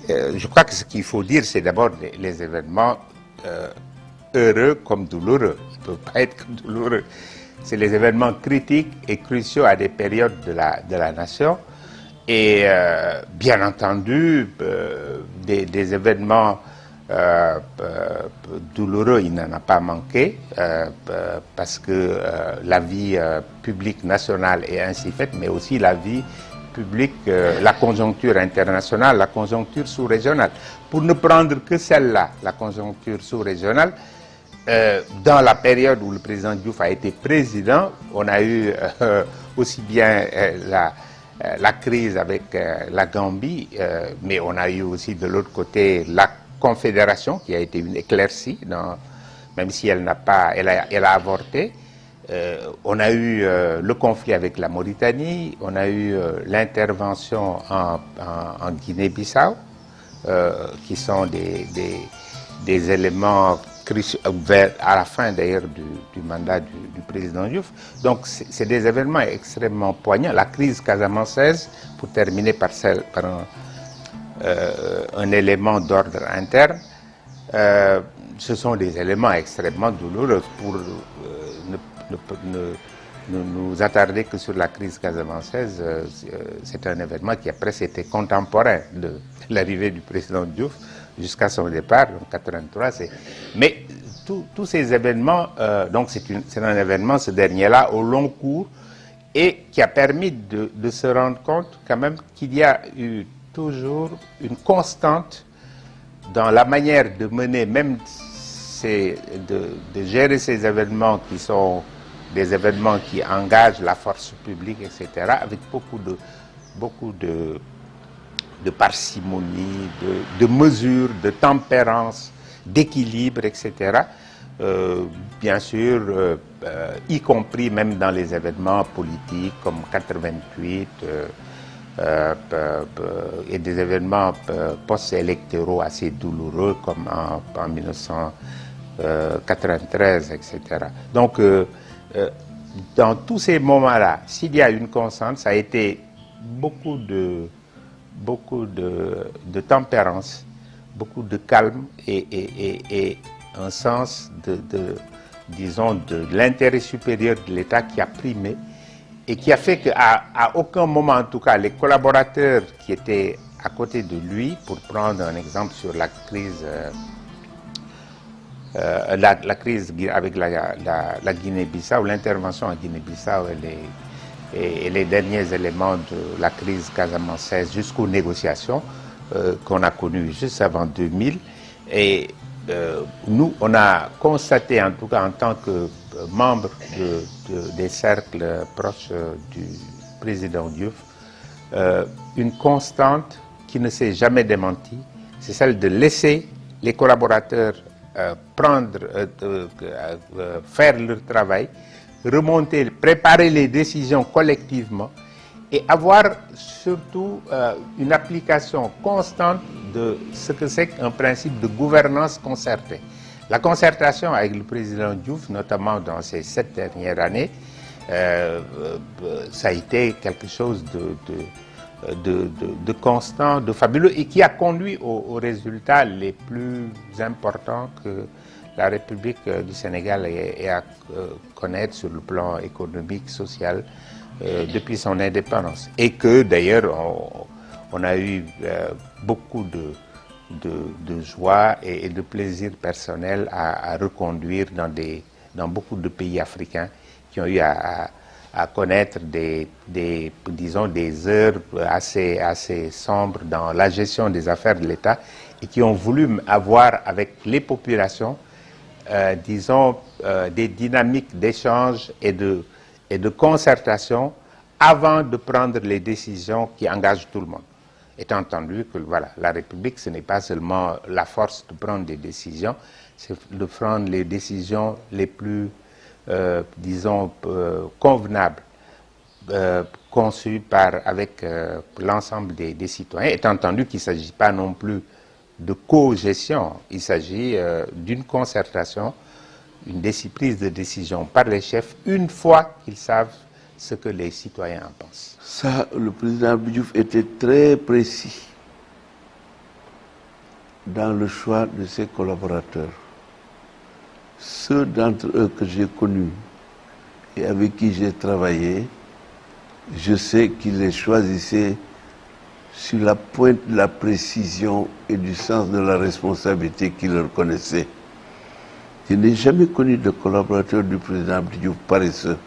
Je crois que ce qu'il faut dire, c'est d'abord les événements heureux comme douloureux. Il ne peut pas être que douloureux. C'est les événements critiques et cruciaux à des périodes de la nation. Et bien entendu, des événements douloureux, il n'en a pas manqué, parce que la vie publique nationale est ainsi faite, mais aussi la vie publique, la conjoncture internationale, la conjoncture sous-régionale. Pour ne prendre que celle-là, la conjoncture sous-régionale, dans la période où le président Diouf a été président, on a eu aussi bien la crise avec la Gambie, mais on a eu aussi de l'autre côté la Confédération qui a été une éclaircie, même si elle a avorté. On a eu le conflit avec la Mauritanie, on a eu l'intervention en Guinée-Bissau, qui sont des éléments à la fin d'ailleurs du mandat du président Diouf. Donc c'est des événements extrêmement poignants. La crise casamançaise, pour terminer par un élément d'ordre interne, ce sont des éléments extrêmement douloureux. Pour ne nous attarder que sur la crise casamançaise, c'est un événement qui a presque été contemporain de l'arrivée du président Diouf jusqu'à son départ en 1983. Mais tous ces événements, donc c'est un événement, ce dernier-là, au long cours, et qui a permis de se rendre compte quand même qu'il y a eu toujours une constante dans la manière de mener, même de gérer ces événements qui sont des événements qui engagent la force publique, etc., avec beaucoup de parcimonie, de mesure, de tempérance, d'équilibre, etc. Bien sûr, y compris même dans les événements politiques comme 88 et des événements post-électoraux assez douloureux comme en 1993, etc. Donc, dans tous ces moments-là, s'il y a une constante, ça a été beaucoup de tempérance, beaucoup de calme et un sens disons, de l'intérêt supérieur de l'État qui a primé et qui a fait qu'à aucun moment, en tout cas, les collaborateurs qui étaient à côté de lui, pour prendre un exemple sur la crise, la crise avec la Guinée-Bissau, l'intervention en Guinée-Bissau et les derniers éléments de la crise casamançaise jusqu'aux négociations qu'on a connues juste avant 2000. Et nous, on a constaté, en tout cas en tant que membre des cercles proches du président Diouf, une constante qui ne s'est jamais démentie, c'est celle de laisser les collaborateurs faire leur travail, remonter, préparer les décisions collectivement et avoir surtout une application constante de ce que c'est qu'un principe de gouvernance concertée. La concertation avec le président Diouf, notamment dans ces 7 dernières années, ça a été quelque chose de constant, de fabuleux et qui a conduit aux résultats les plus importants que la République du Sénégal ait à connaître sur le plan économique, social, depuis son indépendance. Et que d'ailleurs, on a eu beaucoup de joie et de plaisir personnel à reconduire dans beaucoup de pays africains qui ont eu à connaître disons, des heures assez sombres dans la gestion des affaires de l'État et qui ont voulu avoir avec les populations, disons, des dynamiques d'échange et de concertation avant de prendre les décisions qui engagent tout le monde. Étant entendu que voilà, la République, ce n'est pas seulement la force de prendre des décisions, c'est de prendre les décisions les plus, disons, convenables, conçues avec l'ensemble des citoyens. Étant entendu qu'il ne s'agit pas non plus de co-gestion. Il s'agit d'une concertation, une prise de décision par les chefs une fois qu'ils savent ce que les citoyens en pensent. Ça, le président Abdou Diouf était très précis dans le choix de ses collaborateurs. Ceux d'entre eux que j'ai connus et avec qui j'ai travaillé, je sais qu'il les choisissait sur la pointe de la précision et du sens de la responsabilité qu'il leur connaissait. Je n'ai jamais connu de collaborateur du président Abdou Diouf paresseux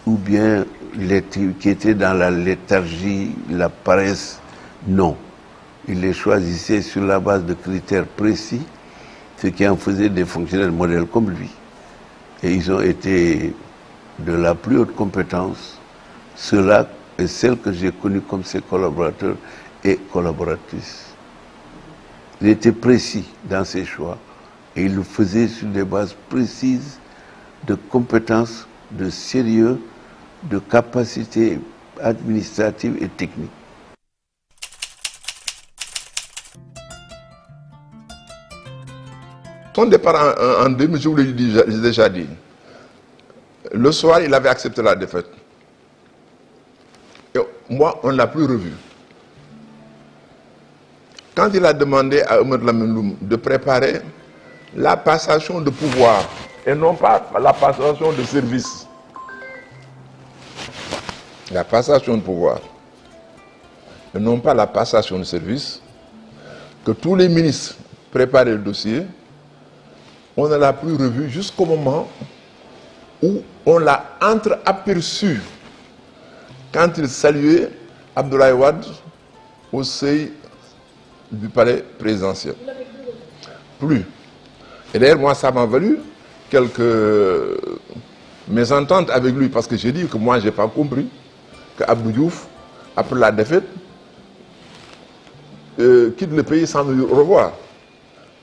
ou bien qui était dans la léthargie, la paresse. Non. Il les choisissait sur la base de critères précis, ce qui en faisait des fonctionnaires modèles comme lui. Et ils ont été de la plus haute compétence, ceux-là et celles que j'ai connues comme ses collaborateurs et collaboratrices. Il était précis dans ses choix et il le faisait sur des bases précises de compétences, de sérieux, de capacités administratives et techniques. Son départ en 2000, je vous l'ai déjà dit. Le soir, il avait accepté la défaite. Et moi, on ne l'a plus revu. Quand il a demandé à Ahmed Lamine Loum de préparer la passation de pouvoir et non pas la passation de service. La passation de pouvoir et non pas la passation de service, que tous les ministres préparaient le dossier, on ne l'a plus revu jusqu'au moment où on l'a entreaperçu quand il saluait Abdoulaye Wade au seuil du palais présidentiel. Plus. Et d'ailleurs, moi, ça m'a valu quelques mésententes avec lui, parce que j'ai dit que moi, je n'ai pas compris que Abdou Diouf, après la défaite, quitte le pays sans nous revoir.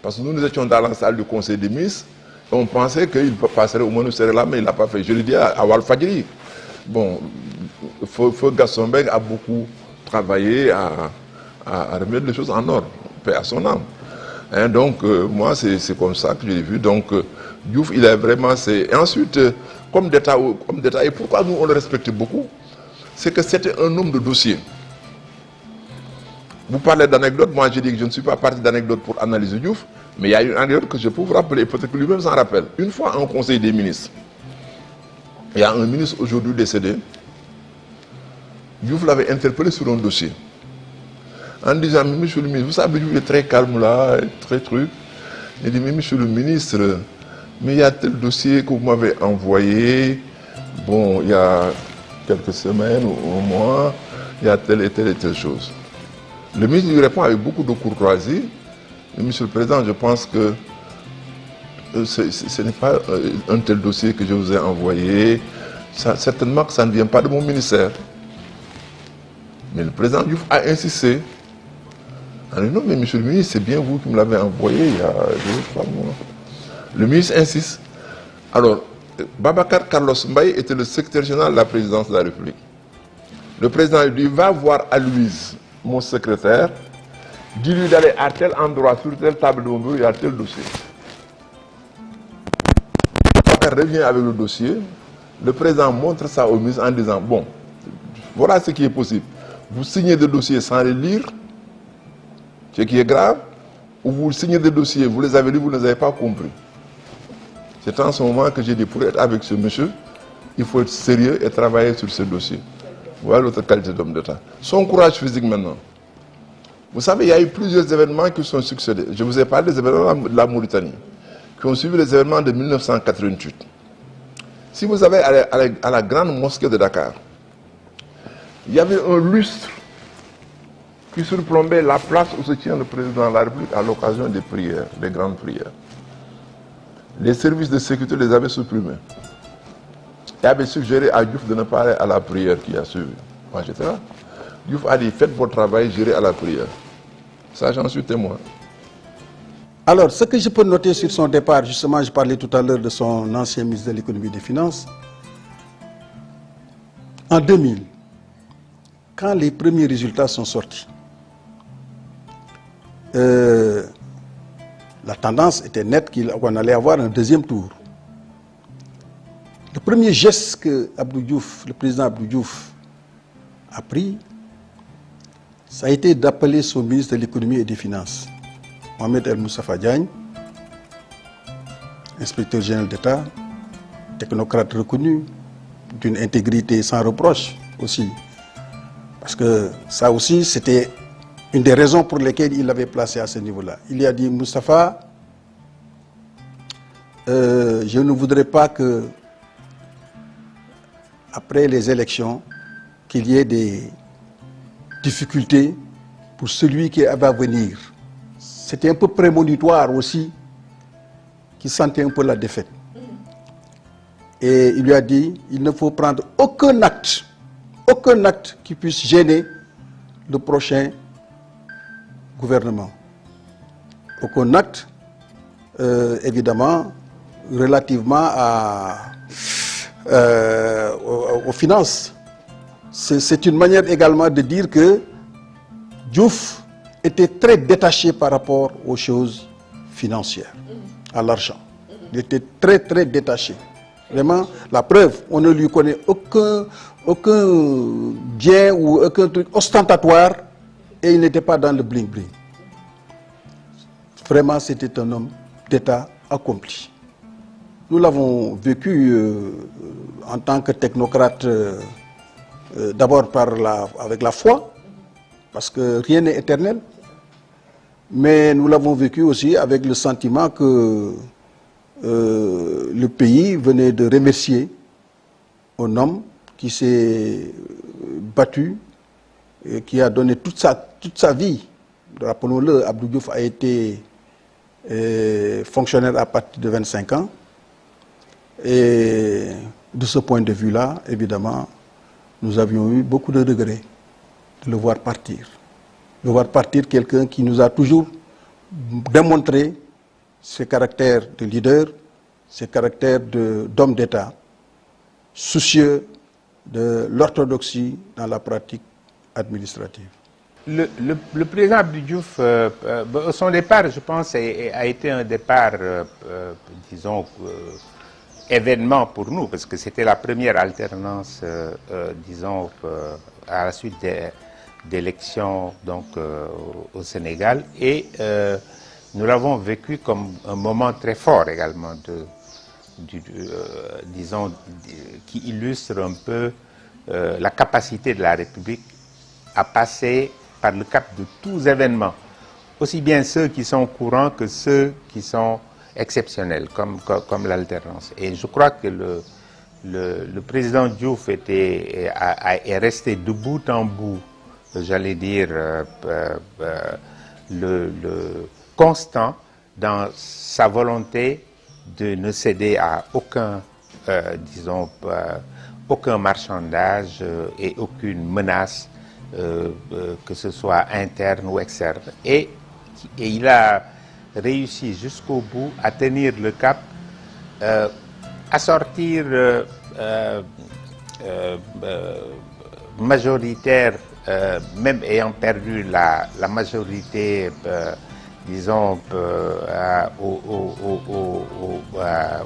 Parce que nous étions dans la salle du Conseil des ministres, et on pensait qu'il passerait au moins nous serrer la main, il ne l'a pas fait. Je l'ai dit à Walfadjri. Bon, Feu Gaston Mbengue a beaucoup travaillé à remettre les choses en ordre, paix à son âme. Hein, donc, moi, c'est comme ça que je l'ai vu. Donc, Diouf, il est vraiment... Et ensuite, comme d'État, et pourquoi nous, on le respectait beaucoup, c'est que c'était un homme de dossier. Vous parlez d'anecdotes, moi je dis que je ne suis pas parti d'anecdotes pour analyser Diouf, mais il y a une anecdote que je peux vous rappeler, peut-être que lui-même s'en rappelle. Une fois en Conseil des ministres, il y a un ministre aujourd'hui décédé, Diouf l'avait interpellé sur un dossier, en disant, mais monsieur le ministre, vous savez, Diouf est très calme là, très truc. Il dit, mais monsieur le ministre, mais il y a tel dossier que vous m'avez envoyé, bon, il y a quelques semaines ou un mois, il y a telle et telle chose. Le ministre lui répond avec beaucoup de courtoisie. Monsieur le Président, je pense que ce n'est pas un tel dossier que je vous ai envoyé. Certainement que ça ne vient pas de mon ministère. Mais le président Diouf a insisté. Il a dit non, mais monsieur le ministre, c'est bien vous qui me l'avez envoyé il y a 2-3 mois. Le ministre insiste. Alors, Babacar Carlos Mbaye était le secrétaire général de la présidence de la République. Le président lui dit, va voir Aloïse, mon secrétaire, dis-lui d'aller à tel endroit, sur telle table de mon bureau, il y a tel dossier. Babacar revient avec le dossier, le président montre ça au ministre en disant, bon, voilà ce qui est possible. Vous signez des dossiers sans les lire, ce qui est grave, ou vous signez des dossiers, vous les avez lus, vous ne les avez pas compris. C'est en ce moment que j'ai dit, pour être avec ce monsieur, il faut être sérieux et travailler sur ce dossier. Voilà l'autre qualité d'homme d'État. Son courage physique maintenant. Vous savez, il y a eu plusieurs événements qui sont succédés. Je vous ai parlé des événements de la Mauritanie, qui ont suivi les événements de 1988. Si vous allez à la grande mosquée de Dakar, il y avait un lustre qui surplombait la place où se tient le président de la République à l'occasion des prières, des grandes prières. Les services de sécurité les avaient supprimés. Il avait suggéré à Diouf de ne pas aller à la prière qui a suivi. Moi j'étais là. Diouf a dit, faites votre travail, j'irai à la prière. Ça, j'en suis témoin. Alors, ce que je peux noter sur son départ, justement, je parlais tout à l'heure de son ancien ministre de l'économie et des finances. En 2000, quand les premiers résultats sont sortis, la tendance était nette qu'on allait avoir un deuxième tour. Le premier geste que le président Abdou Diouf a pris, ça a été d'appeler son ministre de l'économie et des finances, Mohamed El Moustapha Diagne, inspecteur général d'État, technocrate reconnu, d'une intégrité sans reproche aussi. Parce que ça aussi, c'était une des raisons pour lesquelles il l'avait placé à ce niveau-là. Il lui a dit, Moustapha, je ne voudrais pas que, après les élections, qu'il y ait des difficultés pour celui qui va venir. C'était un peu prémonitoire aussi, qui sentait un peu la défaite. Et il lui a dit, il ne faut prendre aucun acte qui puisse gêner le prochain gouvernement. Aucun acte, évidemment, relativement aux finances. C'est une manière également de dire que Diouf était très détaché par rapport aux choses financières, à l'argent. Il était très, très détaché. Vraiment, la preuve, on ne lui connaît aucun bien ou aucun truc ostentatoire et il n'était pas dans le bling-bling. Vraiment, c'était un homme d'État accompli. Nous l'avons vécu en tant que technocrate, d'abord avec la foi, parce que rien n'est éternel, mais nous l'avons vécu aussi avec le sentiment que le pays venait de remercier un homme qui s'est battu, et qui a donné toute sa vie. Rappelons-le, Abdou Diouf a été fonctionnaire à partir de 25 ans. Et de ce point de vue-là, évidemment, nous avions eu beaucoup de regrets de le voir partir. De voir partir quelqu'un qui nous a toujours démontré ses caractères de leader, ses caractères d'homme d'État, soucieux de l'orthodoxie dans la pratique administrative. Le président Abdou Diouf, son départ, je pense, a été un départ, disons, événement pour nous, parce que c'était la première alternance, disons, à la suite d'élections donc au Sénégal, et nous l'avons vécu comme un moment très fort également, disons, qui illustre un peu la capacité de la République à passer par le cap de tous événements, aussi bien ceux qui sont courants que ceux qui sont exceptionnels, comme l'alternance. Et je crois que le président Diouf est resté de bout en bout, j'allais dire, constant dans sa volonté de ne céder à aucun, disons, aucun marchandage et aucune menace, que ce soit interne ou externe. Et il a réussi jusqu'au bout à tenir le cap, à sortir majoritaire, même ayant perdu la majorité, disons,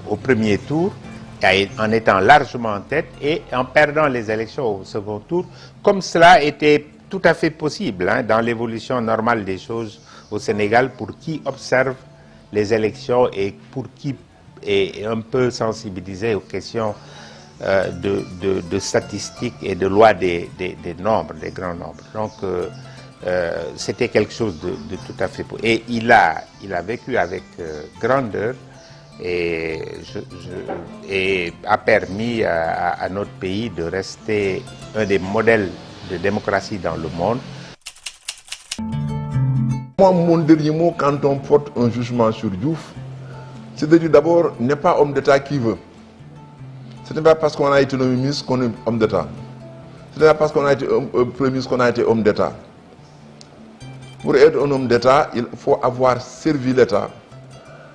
au premier tour, en étant largement en tête et en perdant les élections au second tour, comme cela était tout à fait possible dans l'évolution normale des choses au Sénégal, pour qui observe les élections et pour qui est un peu sensibilisé aux questions de statistiques et de loi des nombres, des grands nombres. Donc, c'était quelque chose de tout à fait possible. Et il a vécu avec grandeur et a permis à notre pays de rester un des modèles de démocratie dans le monde. Moi, mon dernier mot, quand on porte un jugement sur Diouf, c'est de dire d'abord, n'est pas homme d'État qui veut. Ce n'est pas parce qu'on a été nommé ministre qu'on est homme d'État. Ce n'est pas parce qu'on a été Premier ministre qu'on a été homme d'État. Pour être un homme d'État, il faut avoir servi l'État,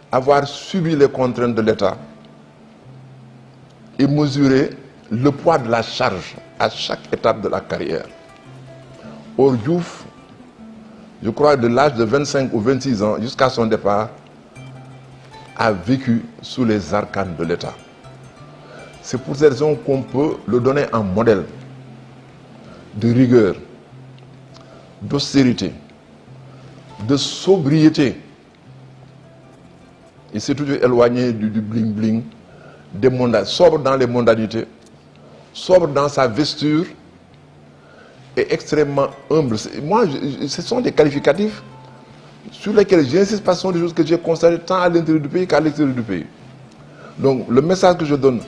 avoir subi les contraintes de l'État et mesurer le poids de la charge à chaque étape de la carrière. Or, Diouf je crois de l'âge de 25 ou 26 ans jusqu'à son départ, a vécu sous les arcanes de l'État. C'est pour cette raison qu'on peut le donner en modèle de rigueur, d'austérité, de sobriété. Il s'est toujours éloigné du bling-bling, sobre dans les mondanités, sobre dans sa vesture et extrêmement humble. Moi, ce sont des qualificatifs sur lesquels j'insiste parce que ce sont des choses que j'ai constatées tant à l'intérieur du pays qu'à l'extérieur du pays. Donc, le message que je donne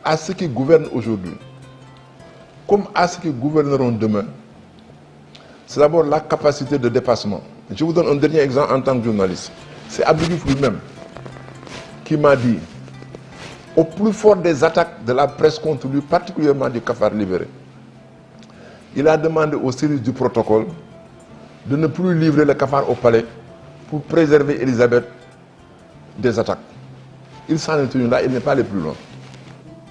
à ceux qui gouvernent aujourd'hui, comme à ceux qui gouverneront demain, c'est d'abord la capacité de dépassement. Je vous donne un dernier exemple en tant que journaliste. C'est Abdou Diouf lui-même qui m'a dit, au plus fort des attaques de la presse contre lui, particulièrement du Cafard Libéré, il a demandé au service du protocole de ne plus livrer le Cafard au palais pour préserver Elisabeth des attaques. Il s'en est tenu là, il n'est pas allé plus loin.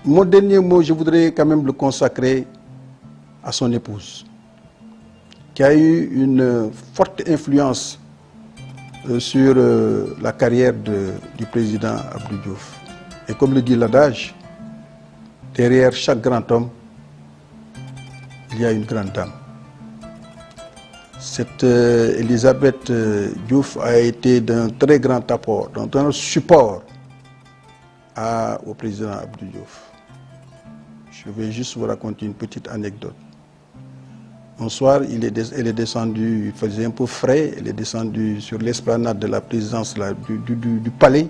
Mon dernier mot, je voudrais quand même le consacrer à son épouse, qui a eu une forte influence sur la carrière du président Abdou Diouf. Et comme le dit l'adage, derrière chaque grand homme, il y a une grande dame. Cette Elisabeth Diouf a été d'un très grand apport, d'un support au président Abdou Diouf. Je vais juste vous raconter une petite anecdote. Un soir, elle est descendue, il faisait un peu frais, elle est descendue sur l'esplanade de la présidence là, du palais.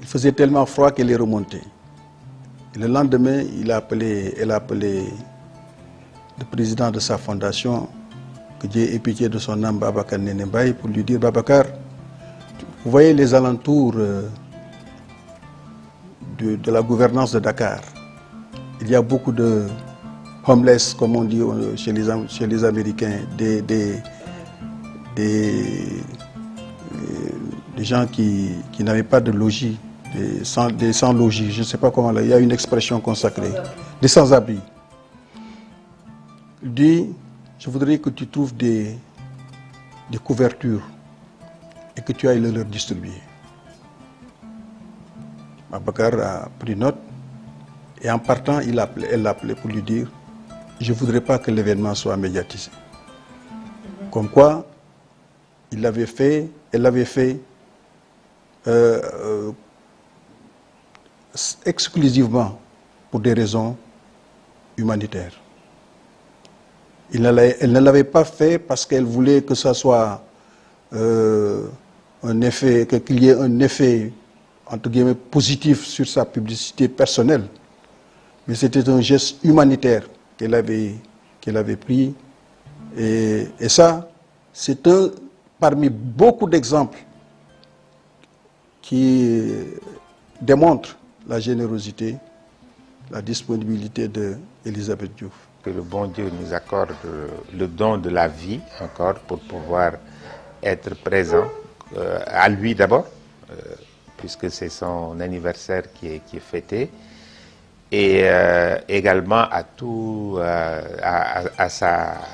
Il faisait tellement froid qu'elle est remontée. Et le lendemain, elle a appelé le président de sa fondation, que Dieu ait pitié de son âme, Babacar Nénémbaye, pour lui dire, Babacar, vous voyez les alentours de la gouvernance de Dakar. Il y a beaucoup de homeless, comme on dit chez les Américains, des gens qui n'avaient pas de logis, des sans-logis, je ne sais pas comment, il y a une expression consacrée, des sans-abri. Il dit, je voudrais que tu trouves des couvertures et que tu ailles le leur distribuer. Babacar a pris note et en partant, elle l'a appelé pour lui dire, je ne voudrais pas que l'événement soit médiatisé. Comme quoi, elle l'avait fait exclusivement pour des raisons humanitaires. Elle ne l'avait pas fait parce qu'elle voulait que ça soit qu'il y ait un effet, entre guillemets, positif sur sa publicité personnelle. Mais c'était un geste humanitaire qu'elle avait pris. Et ça, c'est un parmi beaucoup d'exemples qui démontrent la générosité, la disponibilité d'Elisabeth Diouf. Que le bon Dieu nous accorde le don de la vie encore pour pouvoir être présent à lui d'abord, puisque c'est son anniversaire qui est fêté, et également à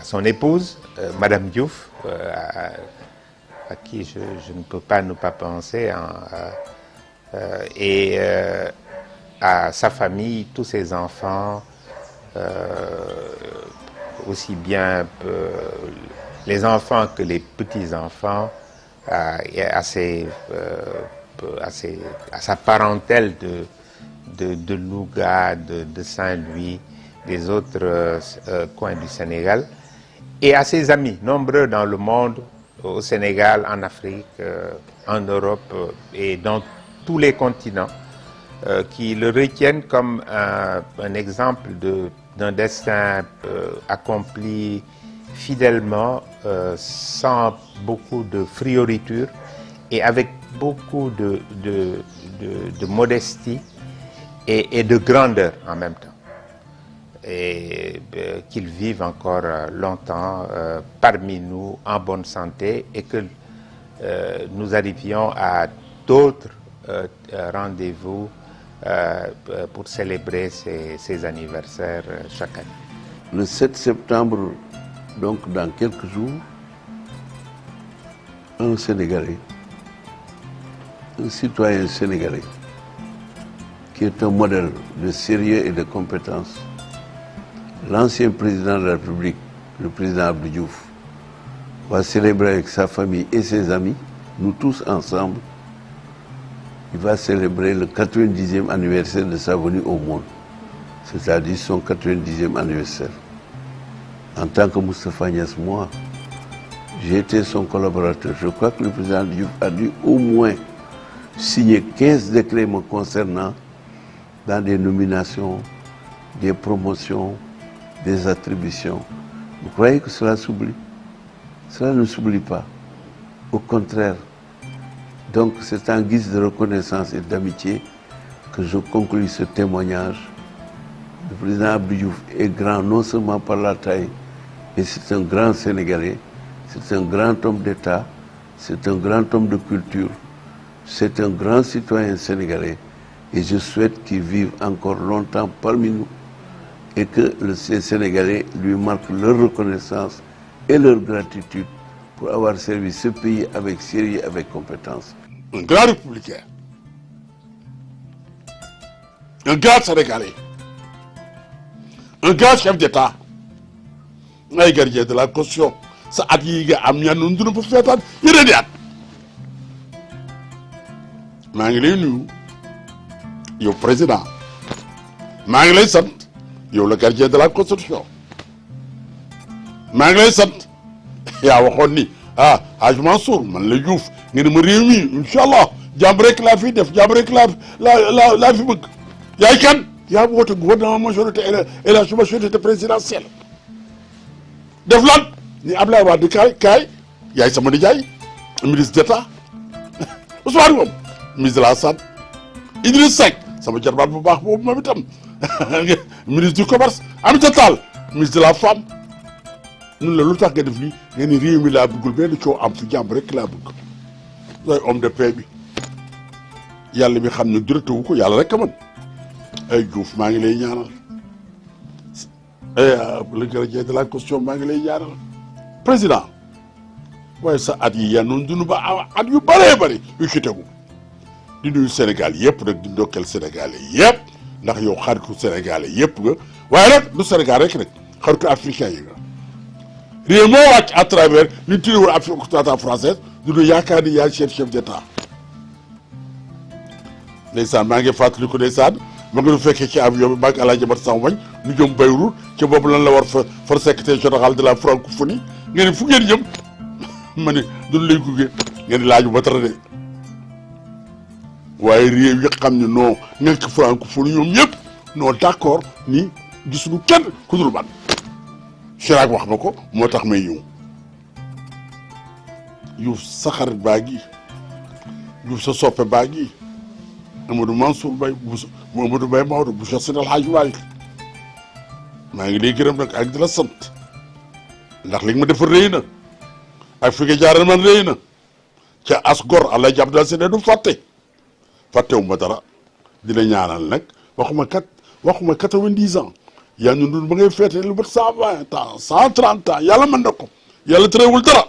son épouse, Madame Diouf, à qui je ne peux pas ne pas penser, et à sa famille, tous ses enfants, aussi bien les enfants que les petits-enfants, et à sa parentèle de Louga, de Saint-Louis, des autres coins du Sénégal, et à ses amis, nombreux dans le monde, au Sénégal, en Afrique, en Europe et dans tous les continents, qui le retiennent comme un exemple d'un destin accompli fidèlement, sans beaucoup de frioriture et avec beaucoup de modestie et de grandeur en même temps. Et qu'il vive encore longtemps parmi nous en bonne santé et que nous arrivions à d'autres rendez-vous pour célébrer ces anniversaires chaque année. Le 7 septembre, donc dans quelques jours, un Sénégalais, un citoyen sénégalais, qui est un modèle de sérieux et de compétence. L'ancien président de la République, le président Abdou Diouf, va célébrer avec sa famille et ses amis, nous tous ensemble, il va célébrer le 90e anniversaire de sa venue au monde, c'est-à-dire son 90e anniversaire. En tant que Moustapha Niasse, moi, j'ai été son collaborateur. Je crois que le président Diouf a dû au moins signer 15 décrets me concernant dans des nominations, des promotions, des attributions. Vous croyez que cela s'oublie? Cela ne s'oublie pas. Au contraire. Donc c'est en guise de reconnaissance et d'amitié que je conclue ce témoignage. Le président Abdou Diouf est grand non seulement par la taille, mais c'est un grand Sénégalais, c'est un grand homme d'État, c'est un grand homme de culture, c'est un grand citoyen sénégalais et je souhaite qu'il vive encore longtemps parmi nous et que ces Sénégalais lui marquent leur reconnaissance et leur gratitude pour avoir servi ce pays avec sérieux et avec compétence. Un grand républicain, un grand Sénégalais, un grand chef d'État, un gardien de la Constitution. sa at yi nga am ñaan nun duna bu feetaan yeneen di at maa ngi lay nuyu yow président maa ngi lay sant yow le gardien de la constitution maa ngi lay sant yaa waxoon ni Hadj Mansour man la Diouf nga ne ma réew mi incha allah jàmm rek laa fi def jàmm rek laa fi bëgg yaay kan yaa woote gouvernement majorité élection majorité présidentielle def lan ni Ablaye Wade kaay yaay sama nijaay ministre d'État Ousmane Ngom ministre de la Santé Idriss Seck sama jarbaat bu baax boobu moom itam ministre du commerce Aminata Tall ministre de la femme ñun la lu tax nga def lii nga ni réew mi laa bëggul benn coow am fi jàmm rek laa bëgg looy homme de paix bi yàlla mi xam ne durate wu ko yàlla rek a mën ay Diouf maa ngi lay ñaanal le gardien de la constitution maa ngi lay ñaanal président waaye sa at yi yan noonu dunu ba at yu bëree bëri yu ci tegu di nuyu Sénégal yëpp nag di ndokkeel Sénégalais yëpp ndax yow xaritu Sénégalais yëpp nga waaye nag du Sénégal rek xaritu africain yi nga réew moo wàcc à travers li ñu tuddee woon Afrique occidentale française du yaakaar ni yaay chef d'État ndeysaan maa ngi fàttali ko ndeysaan ma nga nu fekkee ci avion bi maag Alaaji Mat Sama Wañ ñu jëm Beyrouth ci boobu lan la war fa secrétaire général de la francophonie nga ne fu ngeen jëm ma ne duñu lay gunge nga ne laaju ba tara de waaye réew yi xam ne non ngeen francophonie ñoom ñëpp non d'accord ni gisuñu kenn ku dul man Chirac wax ma ko moo tax may ñëw Diouf sa xarit baa gi Diouf sa soppe baa gi Amadou Mansour Mbaye bu Amadou Mbaye Maodo bu Cheikh Seydi El Hadji Malick maa ngi lay gërëm nag ak di la sant ndax li nga ma defar rëy na ak fi nga jaaral man rëy na ca as gor Allah jàpp daal seen du fàttewu ma dara di la ñaanal nag waxuma 90 ans yaa ñu dund ba ngay feete lu mat 120 ans 130 ans yàlla mën na ko yàlla terewul dara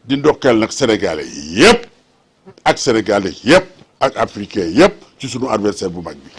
di ndokkeel nag sénégalais yëpp ak sénégalais yëpp ak africain yëpp ci sunu adversaire bu mag bi